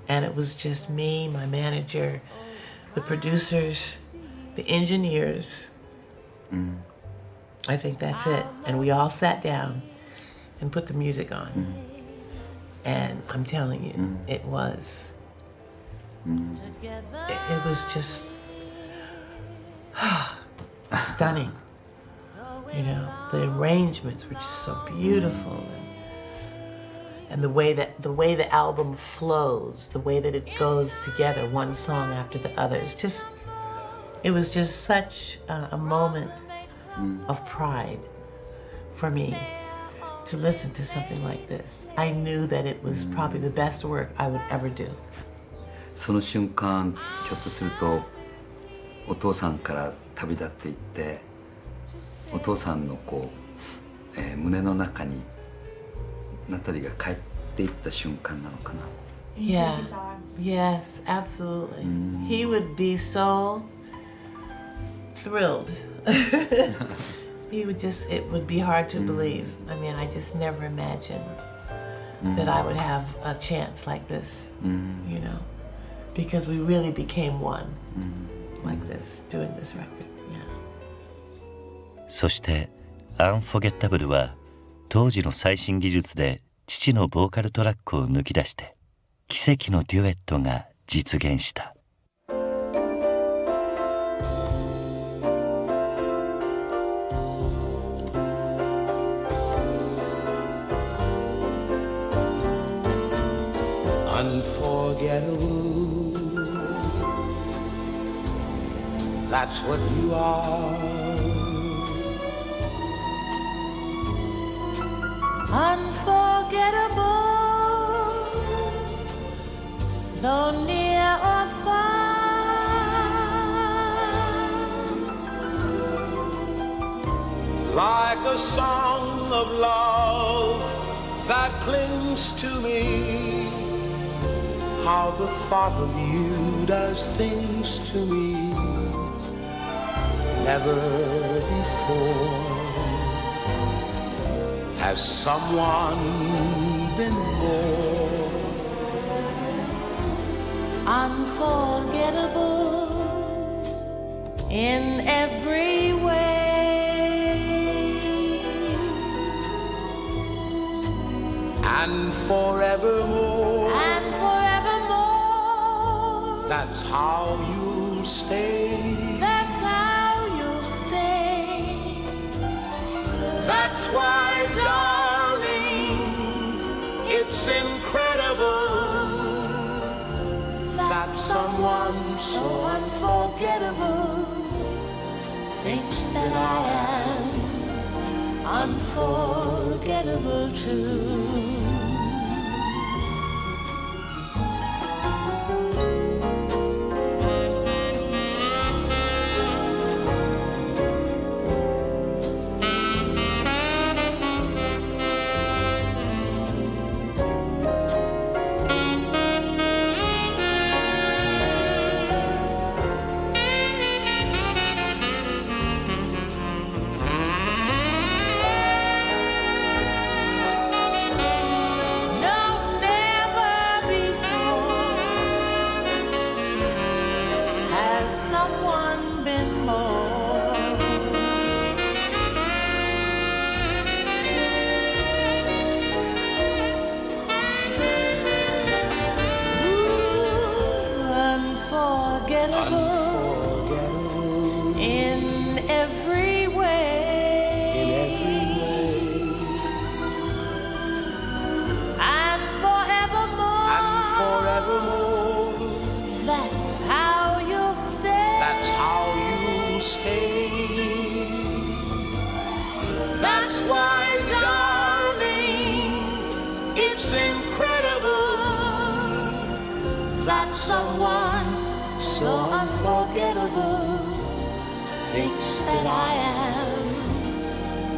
and it was just me, my manager, the producers, the engineers. I think that's it. And we all sat down and put the music on. And I'm telling you, it was just stunning. You know, the arrangements were just so beautiful, and the way the album flows, the way that it goes together, one song after the other. It was just such a moment of pride for me to listen to something like this. I knew that it was probably the best work I would ever do. その瞬間、ひょっとするとお父さんから旅立っていって、お父さんのこう、胸の中にナタリーが帰っていった瞬間なのかな。Yeah, yes, absolutely. He would be so thrilled. He would just, it would be hard to believe. I mean, I just never imagined that I would have a chance like this, you know, because we really became one like this, doing this record. Yeah. そして「Unfoegettable」は当時の最新技術で父のボーカルトラックを抜き出して奇跡のデュエットが実現した。Unforgettable, that's what you are. Unforgettable, though near or far. Like a song of love that clings to me. How the thought of you does things to me. Never before has someone been more Unforgettable in every way. and forevermore. That's how you'll stay. That's how you'll stay. That's why, darling, it's incredible that someone so unforgettable Thinks that I am unforgettable too. why, darling, it's incredible that someone so unforgettable thinks that I am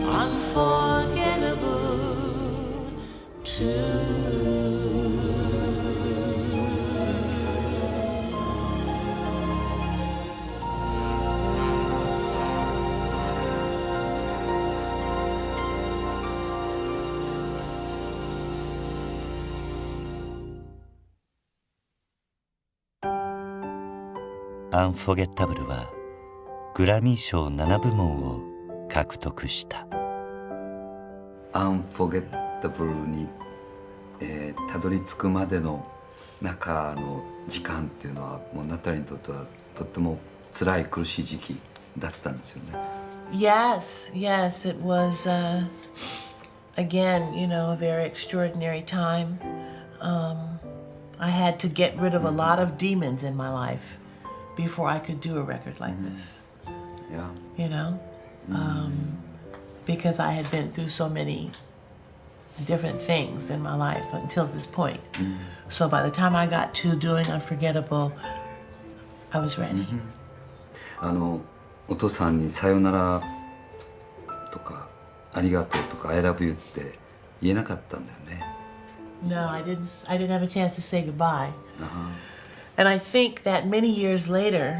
unforgettable too. Unfoegettable はグラミー賞7部門を獲得した。Unfoegettable に、たどり着くまでの中の時間っていうのはもうナタリーにとってはとっても辛い苦しい時期だったんですよね。Yes, yes, it was again, you know, a very extraordinary time. I had to get rid of a lot of demons in my life before I could do a record like this. Yeah. You know, because I had been through so many different things in my life until this point. So by the time I got to doing Unforgettable, I was ready. お父さんにさよならとかありがとうとか I love you って言えなかったんだよね。No, I didn't have a chance to say goodbye. And I think that many years later,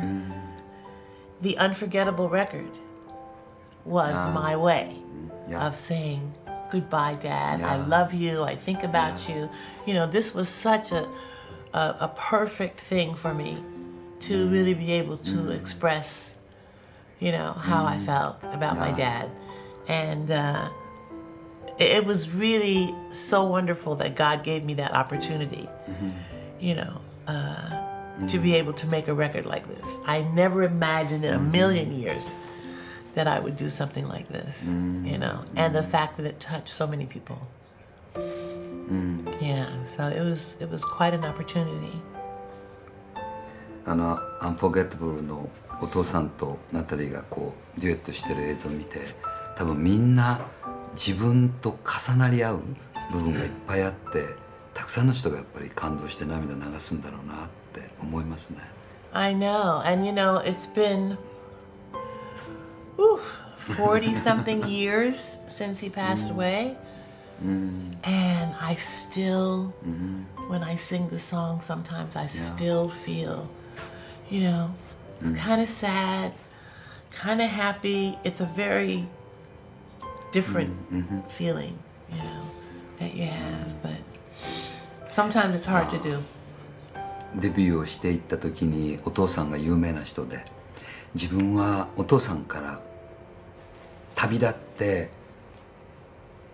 the Unforgettable record was my way of saying goodbye, Dad. I love you. I think about you. You know, this was such a perfect thing for me to really be able to express, you know, how I felt about my dad. And it was really so wonderful that God gave me that opportunity, you know, to be able to make a record like this. I never imagined in a million years that I would do something like this, you know, and the fact that it touched so many people. Yeah, so it was quite an opportunity. Unforgettable のお父さんとナタリーがこうデュエットしてる映像を見て、多分みんな自分と重なり合う部分がいっぱいあって、たくさんの人がやっぱり感動して涙流すんだろうなって思いますね。I know, and you know, it's been 40-something years since he passed away. And I still, when I sing the song, sometimes I still feel, you know, it's kind of sad, kind of happy. It's a very different feeling, you know, that you have. But sometimes it's hard to do. デビューをしていった時にお父さんが有名な人で、自分はお父さんから旅立って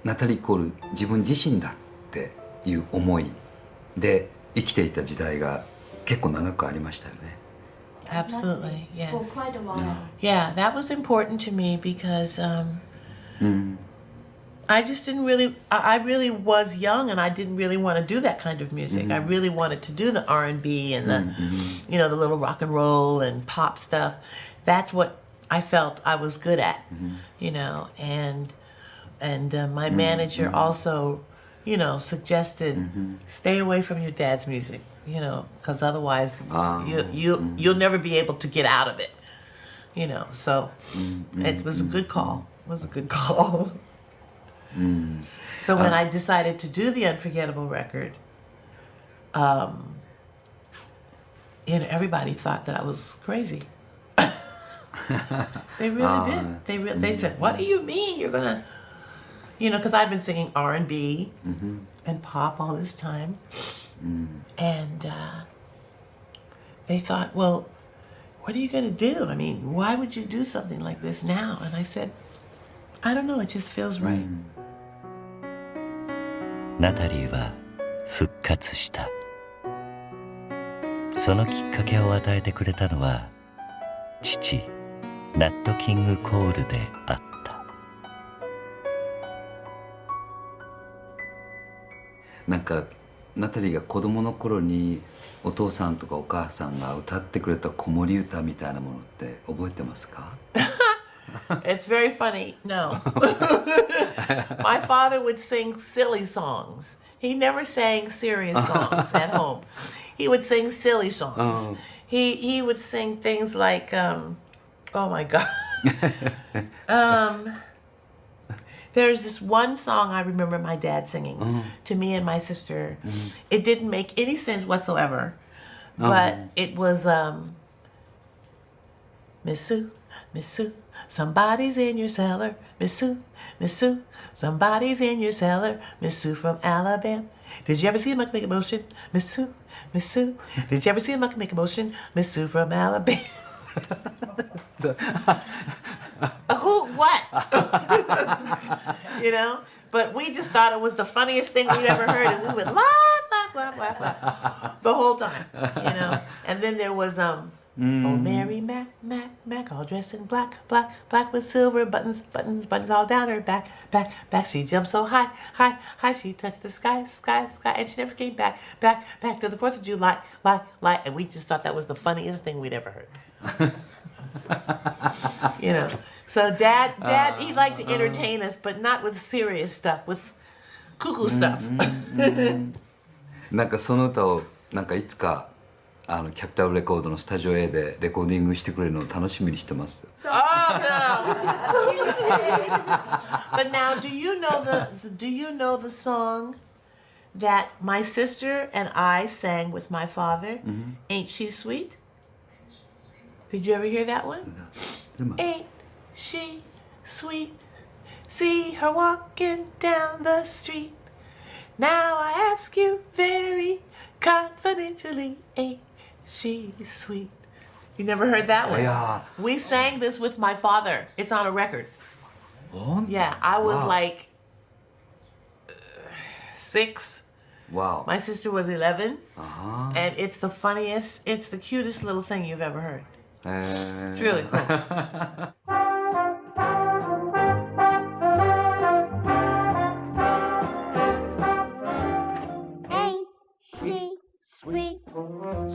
ナタリー・コール自分自身だっていう思いで生きていた時代が結構長くありましたよね。Absolutely, yes. For quite a while. Yeah, that was important to me because I just didn't really, I really was young and I didn't really want to do that kind of music. I really wanted to do the R&B and the, you know, the little rock and roll and pop stuff. That's what I felt I was good at, you know, and my manager also, you know, suggested stay away from your dad's music, you know, because otherwise you'll never be able to get out of it, you know. So it was a good call. It was a good call. So when I decided to do the Unforgettable record, you know, everybody thought that I was crazy. They really did. They said, "What do you mean you're gonna?" You know, because I've been singing R&B and pop all this time, and they thought, "Well, what are you gonna do? I mean, why would you do something like this now?" And I said, "I don't know. It just feels right." ナタリーは復活した。そのきっかけを与えてくれたのは父ナット・キング・コールであった。なんかナタリーが子供の頃にお父さんとかお母さんが歌ってくれた子守歌みたいなものって覚えてますか？ It's very funny. No. My father would sing silly songs. He never sang serious songs at home. He would sing silly songs. He would sing things like, oh my God. There's this one song I remember my dad singing to me and my sister. It didn't make any sense whatsoever, but it was, Miss Sue, Miss Sue, somebody's in your cellar. Miss Sue, Miss Sue, somebody's in your cellar. Miss Sue from Alabama. Did you ever see a monkey make a motion? Miss Sue, Miss Sue. Did you ever see a monkey make a motion? Miss Sue from Alabama. Who? What? You know? But we just thought it was the funniest thing we'd ever heard, and we would laugh the whole time. You know? And then there was Oh Mary Mac, Mac, Mac, all dressed in black, black, black with silver buttons, buttons, buttons all down her back, back, back. She jumped so high, high, high. She touched the sky, sky, sky, and she never came back, back, back to the 4th of July, light. And we just thought that was the funniest thing we'd ever heard. You know. So Dad, he liked to entertain us, but not with serious stuff, with cuckoo stuff. なんかその歌をなんかいつかキャピタルレコードのスタジオ A でレコーディングしてくれるのを楽しみにしてます。Oh no! But now, do you know the song that my sister and I sang with my father? Ain't she sweet? Did you ever hear that one? Ain't she sweet? See her walking down the street. Now I ask you very confidentially, ain't she sweet? You never heard that one? Yeah. We sang this with my father. It's on a record. Yeah, I was like 6. Wow. My sister was 11. And it's the funniest, it's the cutest little thing you've ever heard. It's really cool. Ain't she sweet?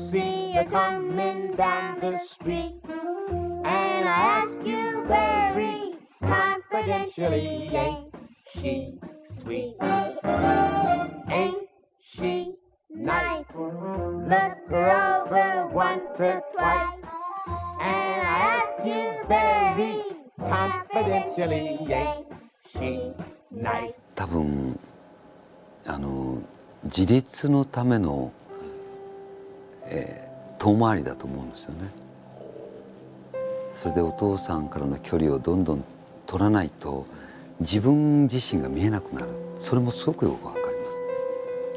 See her coming down the street. And I ask you very confidentially, ain't she sweet? Ain't she nice? Look her over once or twice. And I ask you very confidentially, ain't she nice? 多分自立のための、遠回りだと思うんですよね。それでお父さんからの距離をどんどん取らないと自分自身が見えなくなる。それもすごくよくわかりま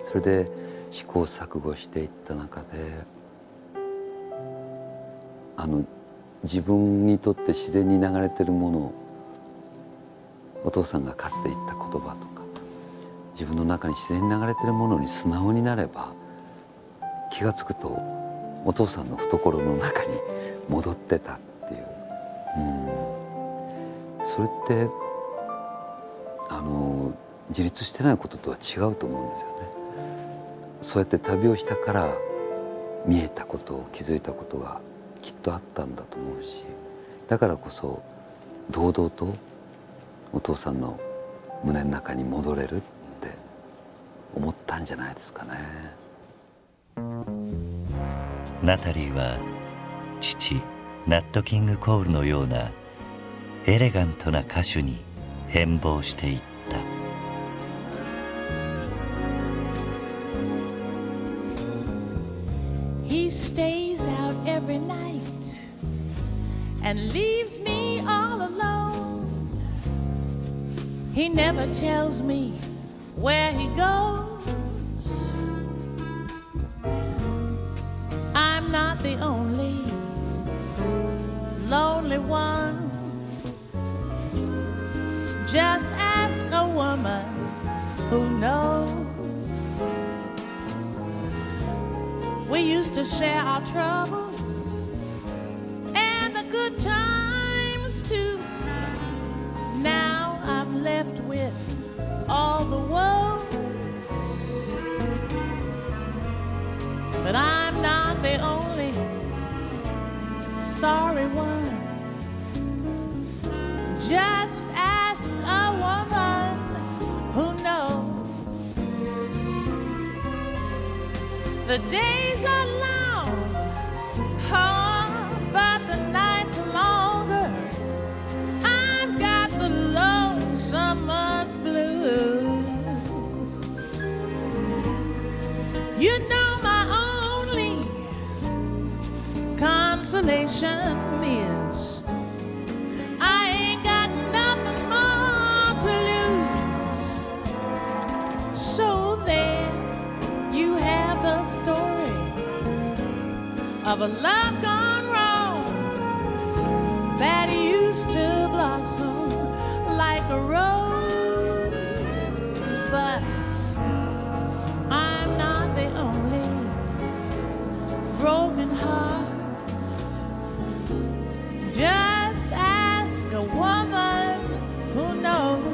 す。それで試行錯誤していった中で自分にとって自然に流れてるもの、お父さんがかつて言った言葉とか自分の中に自然に流れてるものに素直になれば気が付くとお父さんの懐の中に戻ってたっていう、それって自立してないこととは違うと思うんですよね。そうやって旅をしたから見えたこと、気づいたことがきっとあったんだと思うし、だからこそ堂々とお父さんの胸の中に戻れるって思ったんじゃないですかね。ナタリーは父ナット・キング・コールのようなエレガントな歌手に変貌していった。He stays out every night and leaves me all alone. He never tells me where he goes. I'm not the only lonely one. Just ask a woman who knows. We used to share our troubles and the good times too. Now I'm left with all the woes, but I'm not the only sorry one. Just ask a woman who knows. The days are long, but the nights are longer. I've got the lonesomeness blues. You know my only consolation is I ain't got nothing more to lose. So then you have the story of a love gone wrong that used to blossom like a rose. But I'm not the only broken heart. Just ask a woman who knows.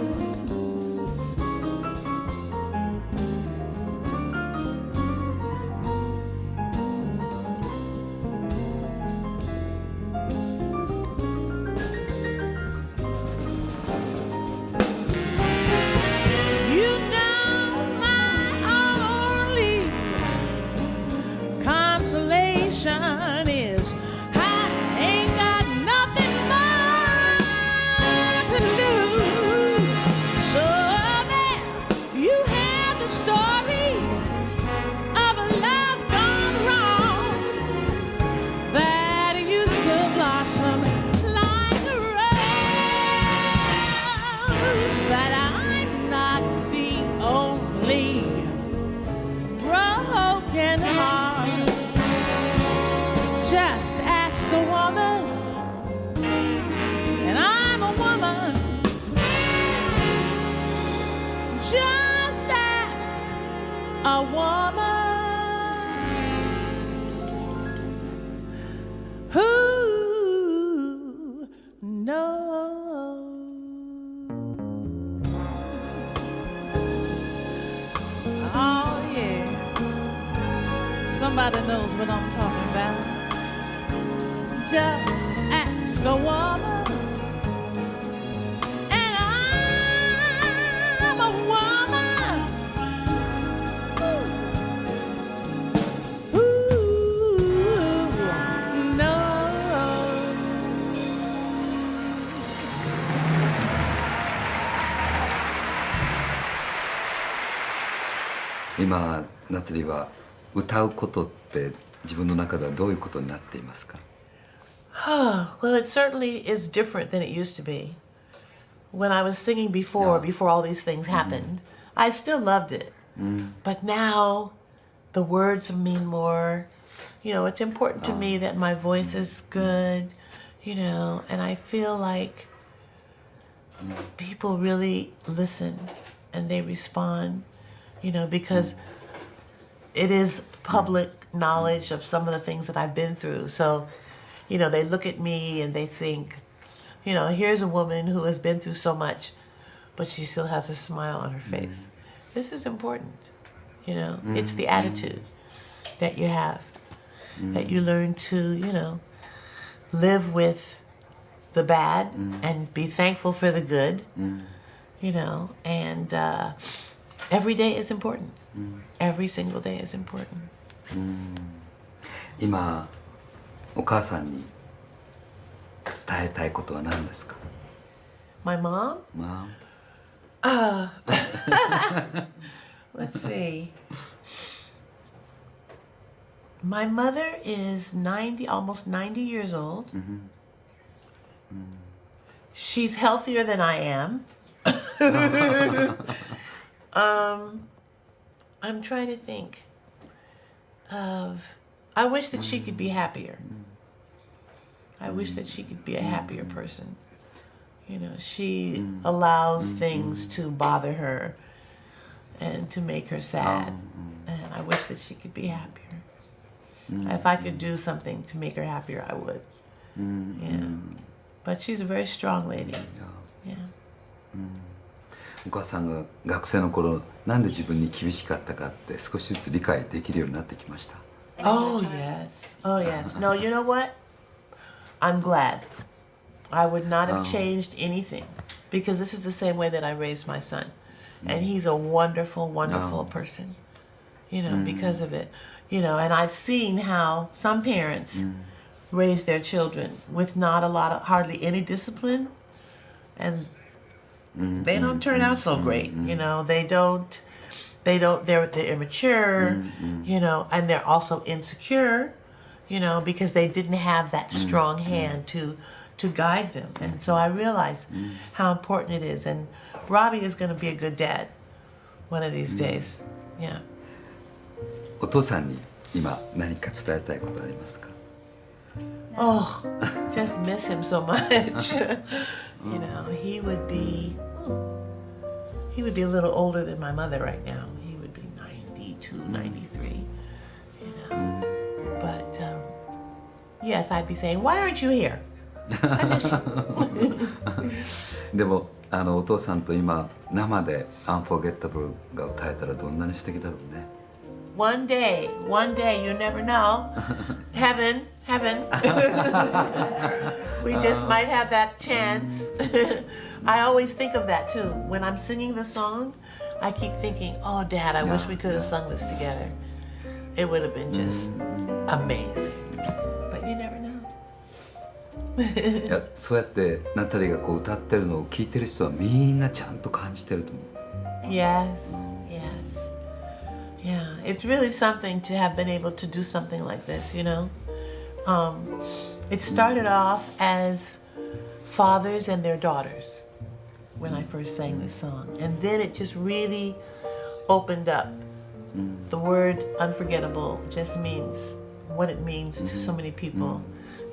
You know my only consolation is I ain't got nothing more to lose. So there you have the story of a love gone wrong that used to blossom like a rose. But I'm not the only broken heart. Just ask a woman, and I'm a woman. Just ask a woman who knows. Oh yeah, somebody knows what I'm talking about. Just ask a woman, and I'm a woman who knows. 今ナタリーは歌うことって自分の中ではどういうことになっていますか？ Well, it certainly is different than it used to be. When I was singing before all these things happened, I still loved it. But now the words mean more. You know, it's important to me that my voice is good, you know, and I feel like people really listen and they respond, you know, because it is public knowledge of some of the things that I've been through. So, you know, they look at me and they think, you know, here's a woman who has been through so much, but she still has a smile on her face. This is important, you know. It's the attitude that you have, that you learn to, you know, live with the bad and be thankful for the good, you know, and every day is important. Every single day is important. 今お母さんに伝えたいことは何ですか？ My mom? Mom? Let's see. My mother is 90, almost 90 years old. She's healthier than I am. I'm trying to think of, I wish that she could be happier. I wish that she could be a happier person. You know, she allows things to bother her and to make her sad. And I wish that she could be happier. If I could do something to make her happier, I would. Yeah. But she's a very strong lady. Yeah. お母さんが学生の頃なんで自分に厳しかったかって少しずつ理解できるようになってきました。 Oh yes. Oh yes. No, you know what? I'm glad. I would not have changed anything because this is the same way that I raised my son. And he's a wonderful, wonderful person, you know, because of it. You know, and I've seen how some parents raise their children with not a lot of, hardly any discipline. And they don't turn out so great, you know. They're immature, you know, and they're also insecure, you know, because they didn't have that strong hand to guide them. And so I realized how important it is. And Robbie is going to be a good dad one of these days. Yeah. お父さんに今何か伝えたいことありますか？ Oh, just miss him so much. You know, he would be a little older than my mother right now. He would be 92, 93, you know. But yes, I'd be saying, why aren't you here? I miss you. でもお父さんと今生で「Unfoegettable」が歌えたらどんなに素敵だろうね。One day, you never know. Heaven. We just might have that chance. I always think of that too. When I'm singing the song, I keep thinking, oh, Dad, I wish we could have sung this together. It would have been just amazing. But you never know. いや、そうやってナタリーがこう歌ってるのを聴いてる人はみんなちゃんと感じてると思う。Yes. Yeah, it's really something to have been able to do something like this, you know. It started off as fathers and their daughters when I first sang this song. And then it just really opened up. The word unforgettable just means what it means to so many people.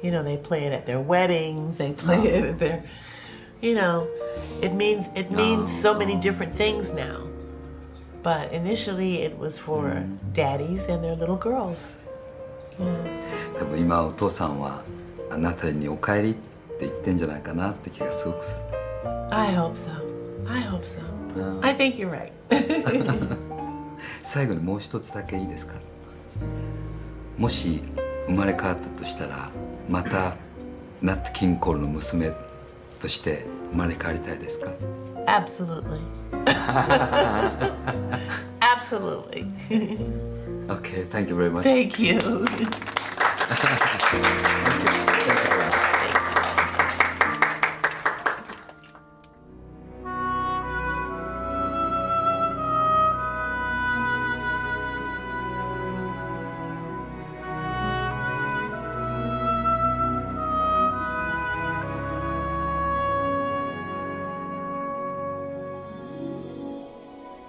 You know, they play it at their weddings, they play it at their, you know, it means so many different things now. But initially it was for daddies and their little girls. 多分今お父さんはナタリーにお帰りって言ってんじゃないかなって気がすごくする。I hope so. I think you're right. 最後にもう一つだけいいですか？もし生まれ変わったとしたらまたナット・キング・コールの娘として生まれ変わりたいですか？ Absolutely. Absolutely. Okay, thank you very much. Thank you.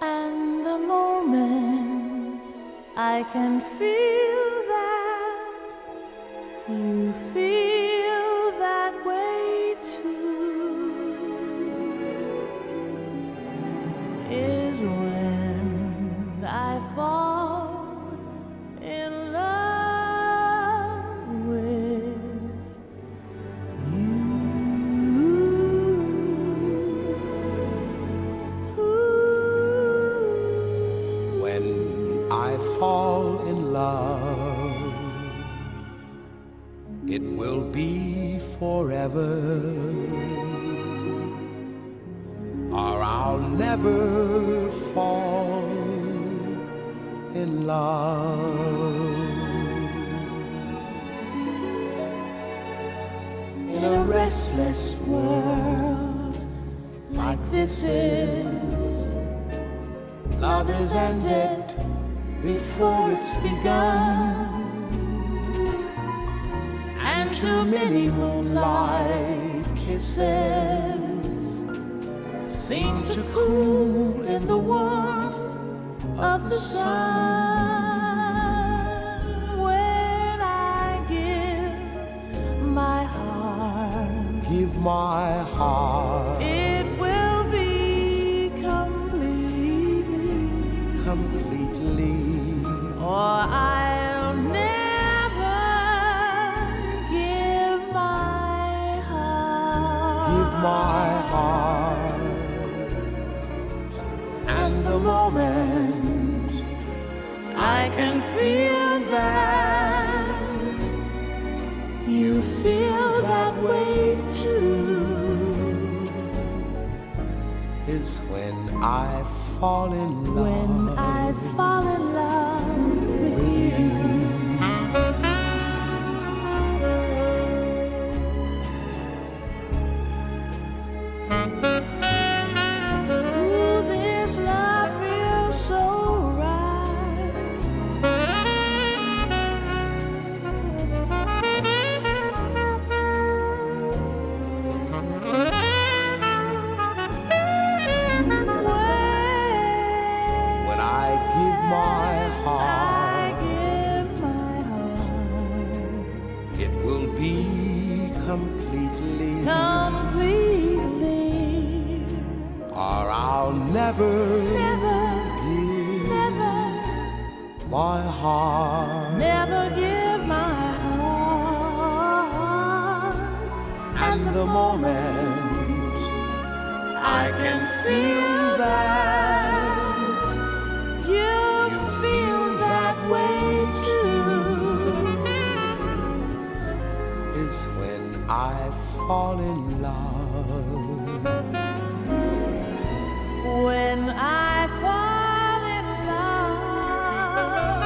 And the moment I can feel that you feel that way too is when I fall in love with When I fall in love, it will be forever, or I'll never fall in love. In a restless world like this is, love is ended before it's begun, and too many moonlight kisses seem to cool in the warmth of the sun. When I give my heart, It will be completely. or I'll never give my heart. Give my heart, and the moment I can feel that you feel that way too is when I fall in love. When I fall in love with you. Ooh, this love feels so right. When I give my heart, it will be completely, or I'll never give my heart. Never give my heart. And the moment I can feel that You you feel that way too, is when I fall in love. When I fall in love.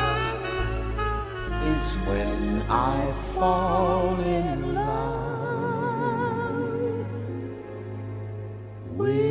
Is when I fall in love with